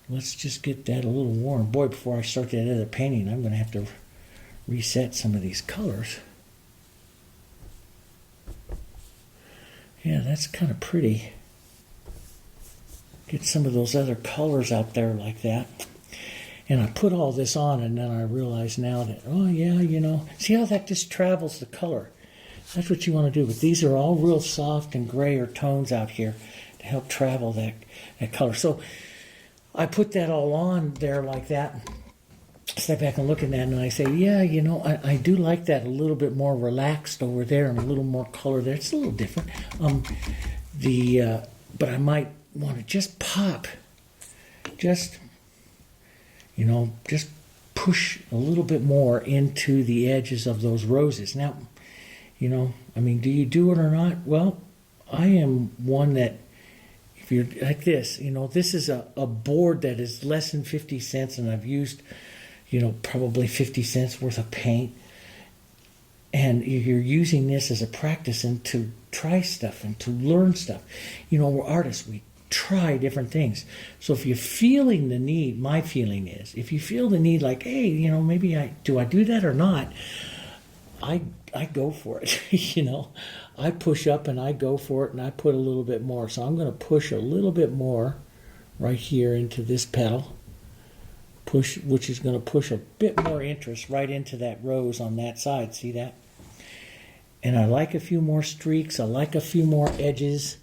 Let's just get that a little warm. Boy, before I start that other painting, I'm going to have to reset some of these colors. Yeah, that's kind of pretty. Get some of those other colors out there like that. And I put all this on, and then I realize now that, oh yeah, you know, see how that just travels the color. That's what you want to do. But these are all real soft and grayer tones out here to help travel that color. So I put that all on there like that. Step back and look at that, and I say, yeah, you know, I do like that a little bit more relaxed over there and a little more color there. It's a little different. But I might want to just pop, just push a little bit more into the edges of those roses. Now, you know, I mean, do you do it or not? Well, I am one that, if you're like this, you know, this is a board that is less than 50 cents, and I've used, you know, probably 50 cents worth of paint. And you're using this as a practice and to try stuff and to learn stuff. You know, we're artists, we try different things. So if you're feeling the need, my feeling is, if you feel the need like, hey, you know, maybe I do that or not, I go for it. You know, I push up and I go for it, and I put a little bit more. So I'm going to push a little bit more right here into this petal, which is going to push a bit more interest right into that rose on that side. See that? And I like a few more streaks. I like a few more edges.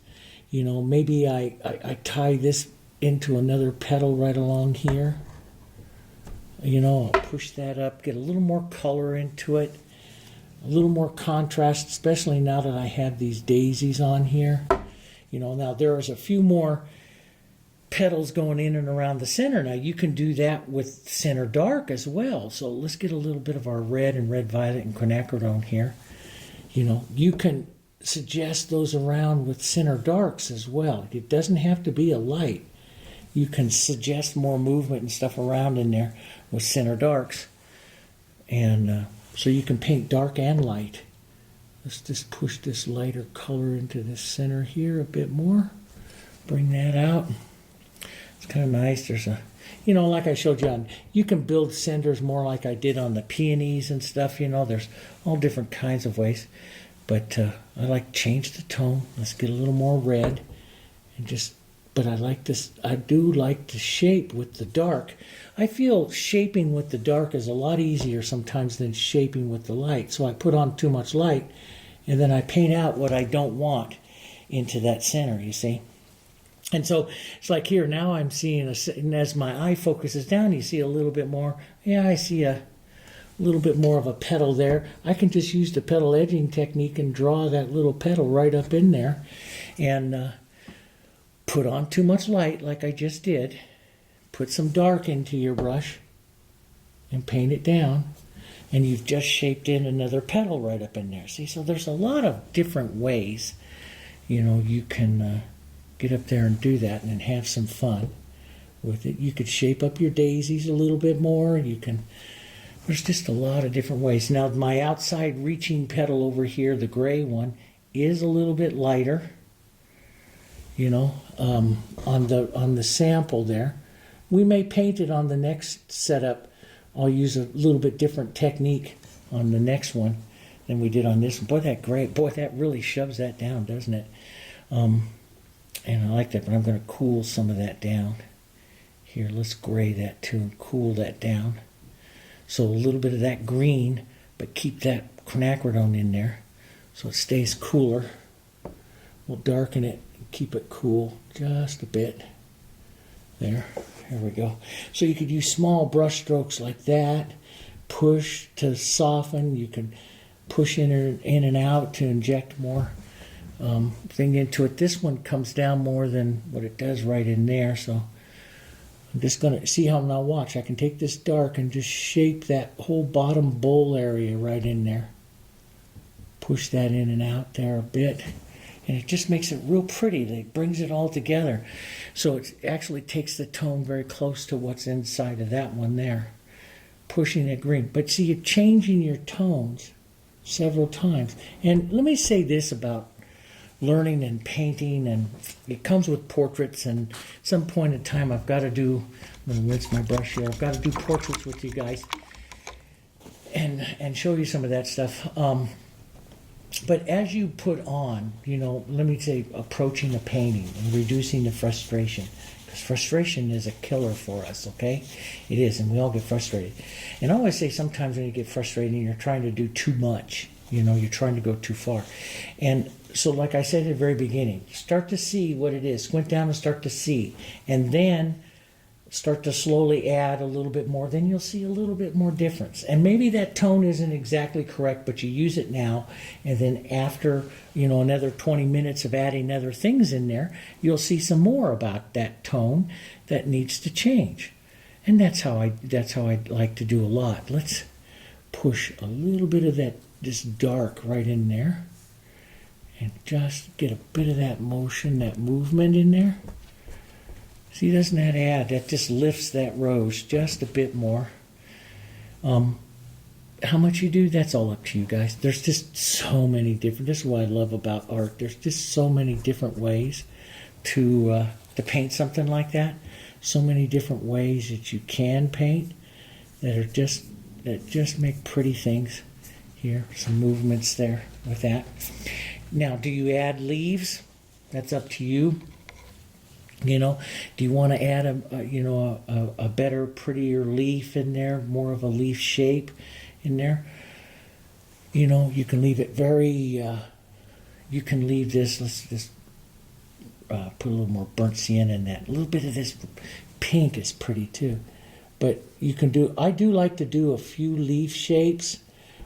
You know, maybe I tie this into another petal right along here. You know, I'll push that up, get a little more color into it. A little more contrast, especially now that I have these daisies on here. You know, now there's a few more petals going in and around the center. Now you can do that with center dark as well. So let's get a little bit of our red and red violet and quinacridone here. You know, you can suggest those around with center darks as well. It doesn't have to be a light. You can suggest more movement and stuff around in there with center darks. And so you can paint dark and light. Let's just push this lighter color into this center here a bit more. Bring that out. It's kind of nice. There's a, you know, like I showed you on, you can build centers more like I did on the peonies and stuff. You know, there's all different kinds of ways. But I like to change the tone. Let's get a little more red. And just, but I like this, I do like to shape with the dark. I feel shaping with the dark is a lot easier sometimes than shaping with the light. So I put on too much light, and then I paint out what I don't want into that center, you see. And so it's like here, now I'm seeing, and as my eye focuses down, you see a little bit more. Yeah, I see a little bit more of a petal there. I can just use the petal edging technique and draw that little petal right up in there. And put on too much light like I just did. Put some dark into your brush and paint it down, and you've just shaped in another petal right up in there. See, so there's a lot of different ways, you know, you can get up there and do that and have some fun with it. You could shape up your daisies a little bit more. You can, there's just a lot of different ways. Now my outside reaching petal over here, the gray one, is a little bit lighter, you know, on the sample there. We may paint it on the next setup. I'll use a little bit different technique on the next one than we did on this one. Boy, that gray, boy, that really shoves that down, doesn't it? And I like that, but I'm going to cool some of that down. Here, let's gray that too and cool that down. So a little bit of that green, but keep that quinacridone in there so it stays cooler. We'll darken it and keep it cool just a bit. There we go. So you could use small brush strokes like that, push to soften. You can push in and out to inject more thing into it. This one comes down more than what it does right in there, so I'm just going to see how, now watch, I can take this dark and just shape that whole bottom bowl area right in there. Push that in and out there a bit. And it just makes it real pretty. It brings it all together. So it actually takes the tone very close to what's inside of that one there. pushing that green. But see, you're changing your tones several times. And let me say this about learning and painting, and it comes with portraits, and at some point in time I've got to do, I'm going to rinse my brush here, I've got to do portraits with you guys and show you some of that stuff. But as you put on, let me say, approaching a painting and reducing the frustration, because frustration is a killer for us, okay? It is, and we all get frustrated. And I always say sometimes when you get frustrated, you're trying to do too much, you're trying to go too far. And so like I said at the very beginning, start to see what it is. Squint down and start to see. And then start to slowly add a little bit more. Then you'll see a little bit more difference. And maybe that tone isn't exactly correct, but you use it now. And then after, another 20 minutes of adding other things in there, you'll see some more about that tone that needs to change. And that's how I like to do a lot. Let's push a little bit of that, this dark right in there. And just get a bit of that motion, that movement in there. See, doesn't that add? That just lifts that rose just a bit more. How much you do, that's all up to you guys. There's just so many different, this is what I love about art. There's just so many different ways to paint something like that. So many different ways that you can paint that just make pretty things. Here, some movements there with that. Now, do you add leaves? That's up to you. Do you want to add a better, prettier leaf in there, more of a leaf shape in there? You can leave it very. You can leave this. Let's just put a little more burnt sienna in that. A little bit of this pink is pretty too, but you can do. I do like to do a few leaf shapes.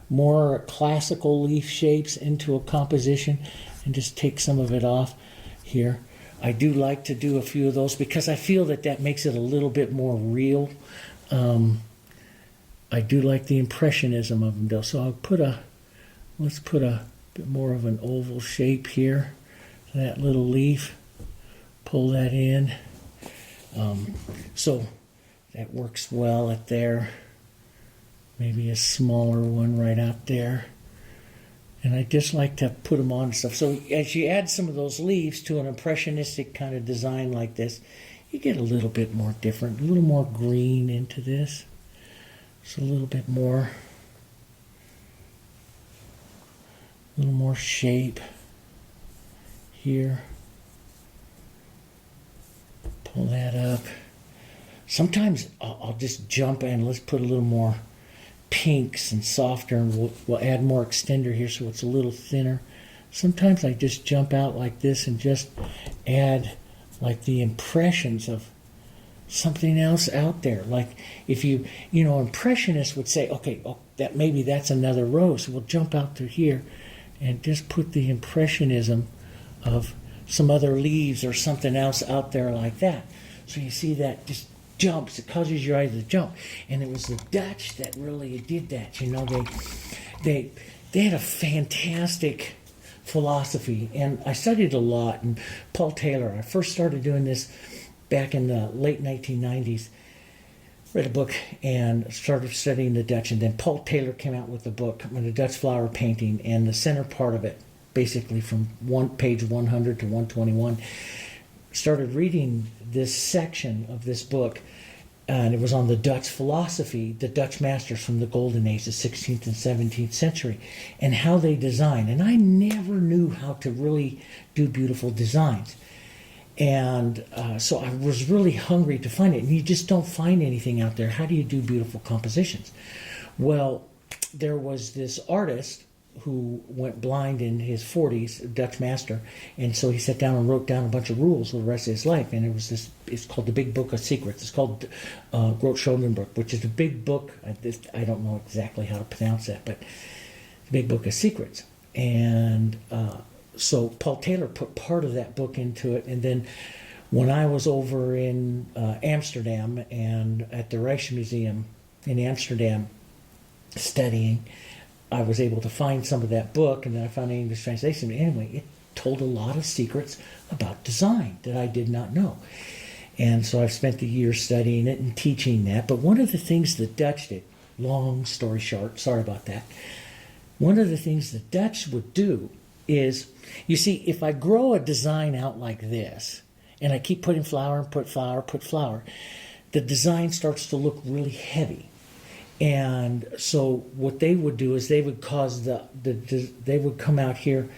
More classical leaf shapes into a composition, and just take some of it off here. I do like to do a few of those because I feel that makes it a little bit more real. I do like the impressionism of them though. So let's put a bit more of an oval shape here. That little leaf, pull that in. So that works well at there. Maybe a smaller one right out there. And I just like to put them on and stuff. So as you add some of those leaves to an impressionistic kind of design like this, you get a little bit more different, a little more green into this. Just a little bit more. A little more shape here. Pull that up. Sometimes I'll just jump in. Let's put a little more pinks and softer, and we'll add more extender here so it's a little thinner. Sometimes I just jump out like this and just add like the impressions of something else out there. Like if impressionists would say, okay, maybe that's another rose. So we'll jump out to here and just put the impressionism of some other leaves or something else out there like that. So you see that just jumps, it causes your eyes to jump. And it was the Dutch that really did that. They had a fantastic philosophy, and I studied a lot. And Paul Taylor, I first started doing this back in the late 1990s. Read a book and started studying the Dutch, and then Paul Taylor came out with the book on the Dutch flower painting, and the center part of it, basically from page 100 to 121, started reading this section of this book, and it was on the Dutch philosophy, the Dutch masters from the golden age, the 16th and 17th century, and how they design. And I never knew how to really do beautiful designs. And so I was really hungry to find it. And you just don't find anything out there. How do you do beautiful compositions? Well, there was this artist who went blind in his 40s, a Dutch master, and so he sat down and wrote down a bunch of rules for the rest of his life, and it's called the Big Book of Secrets. It's called Groot-Schoenenberg, which is a big book. I don't know exactly how to pronounce that, but the Big Book of Secrets. And so Paul Taylor put part of that book into it, and then when I was over in Amsterdam and at the Rijksmuseum in Amsterdam studying, I was able to find some of that book, and then I found an English translation. Anyway, it told a lot of secrets about design that I did not know. And so I've spent the years studying it and teaching that. But one of the things the Dutch did, long story short, sorry about that. One of the things the Dutch would do is, you see, if I grow a design out like this, and I keep putting flower and put flower, the design starts to look really heavy. And so what they would do is they would cause they would come out here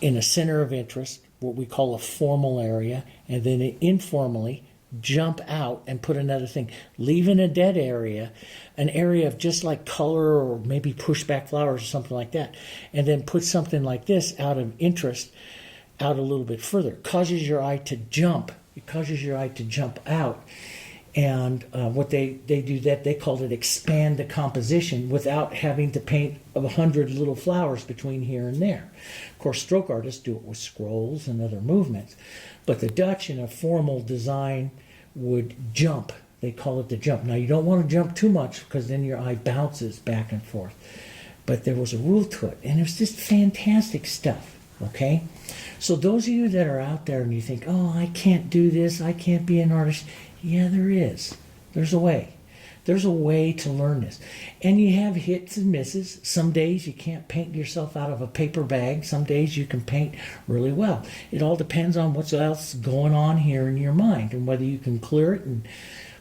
in a center of interest, what we call a formal area, and then informally jump out and put another thing, leaving a dead area, an area of just like color or maybe pushback flowers or something like that, and then put something like this out of interest out a little bit further. It causes your eye to jump. It causes your eye to jump out. And what they do that, they call it expand the composition without having to paint 100 little flowers between here and there. Of course, stroke artists do it with scrolls and other movements. But the Dutch in a formal design would jump. They call it the jump. Now, you don't want to jump too much because then your eye bounces back and forth. But there was a rule to it. And it was just fantastic stuff. Okay? So those of you that are out there and you think, oh, I can't do this, I can't be an artist. Yeah, there is. There's a way. There's a way to learn this. And you have hits and misses. Some days you can't paint yourself out of a paper bag. Some days you can paint really well. It all depends on what's else going on here in your mind and whether you can clear it and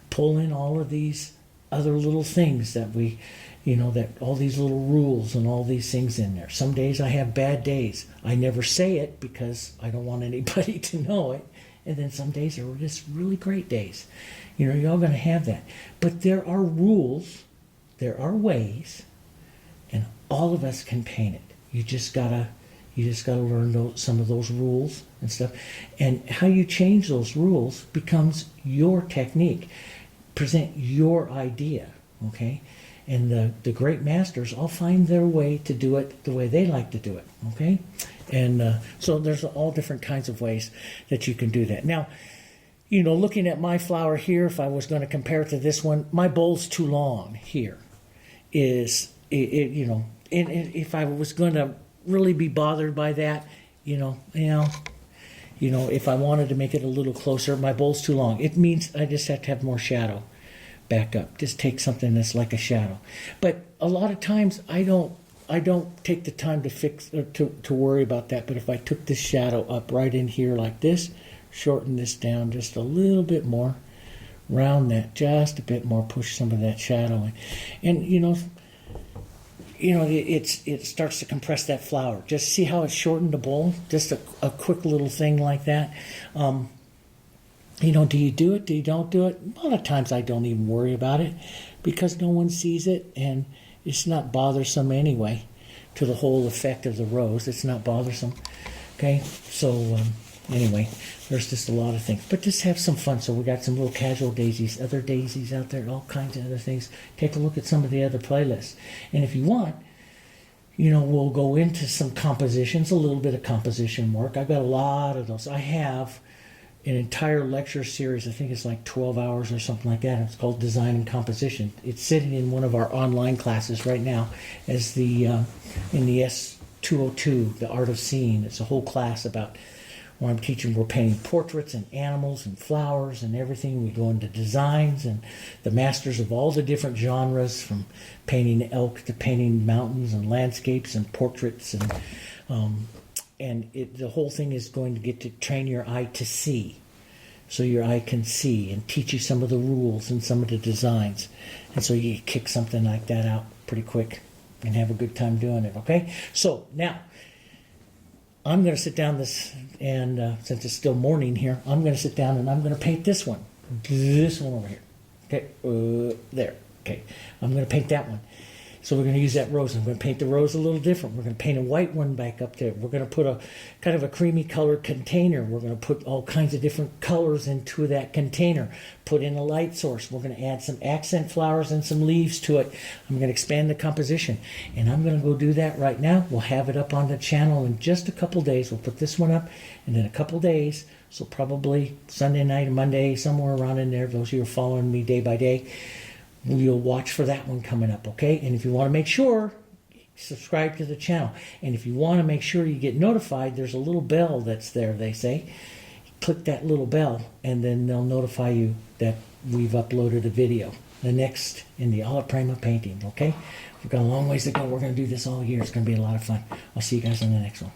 pull in all of these other little things that that all these little rules and all these things in there. Some days I have bad days. I never say it because I don't want anybody to know it. And then some days are just really great days. You're all going to have that. But there are rules, there are ways, and all of us can paint it. You just gotta learn some of those rules and stuff. And how you change those rules becomes your technique. Present your idea, okay? And the great masters all find their way to do it the way they like to do it, okay? And so there's all different kinds of ways that you can do that. Now, looking at my flower here, if I was going to compare it to this one, my bowl's too long here. And if I was going to really be bothered by that, if I wanted to make it a little closer, my bowl's too long. It means I just have to have more shadow back up. Just take something that's like a shadow. But a lot of times I don't take the time to fix or to worry about that. But if I took this shadow up right in here like this, shorten this down just a little bit more, round that just a bit more, push some of that shadow in, and it starts to compress that flower. Just see how it shortened the bowl. Just a quick little thing like that. Do you do it? Do you don't do it? A lot of times I don't even worry about it because no one sees it and it's not bothersome anyway to the whole effect of the rose. It's not bothersome. Okay, so anyway, there's just a lot of things. But just have some fun. So we got some little casual daisies, other daisies out there, all kinds of other things. Take a look at some of the other playlists. And if you want, we'll go into some compositions, a little bit of composition work. I've got a lot of those. I have an entire lecture series. I think it's like 12 hours or something like that. It's called Design and Composition. It's sitting in one of our online classes right now as in the S202, the Art of Seeing. It's a whole class about where I'm teaching. We're painting portraits and animals and flowers and everything. We go into designs and the masters of all the different genres, from painting elk to painting mountains and landscapes and portraits, and the whole thing is going to get to train your eye to see, so your eye can see, and teach you some of the rules and some of the designs. And so you kick something like that out pretty quick and have a good time doing it, okay? So now, I'm going to sit down and since it's still morning here, I'm going to sit down and I'm going to paint this one over here. Okay, there. Okay, I'm going to paint that one. So we're going to use that rose. I'm going to paint the rose a little different. We're going to paint a white one back up there. We're going to put a kind of a creamy colored container. We're going to put all kinds of different colors into that container. Put in a light source. We're going to add some accent flowers and some leaves to it. I'm going to expand the composition. And I'm going to go do that right now. We'll have it up on the channel in just a couple days. We'll put this one up, and in a couple days, so probably Sunday night or Monday, somewhere around in there, those of you who are following me day by day, you'll watch for that one coming up, okay? And if you want to make sure, subscribe to the channel. And if you want to make sure you get notified, there's a little bell that's there, they say. Click that little bell, and then they'll notify you that we've uploaded a video. The next in the Alla Prima painting, okay? We've got a long ways to go. We're going to do this all year. It's going to be a lot of fun. I'll see you guys in the next one.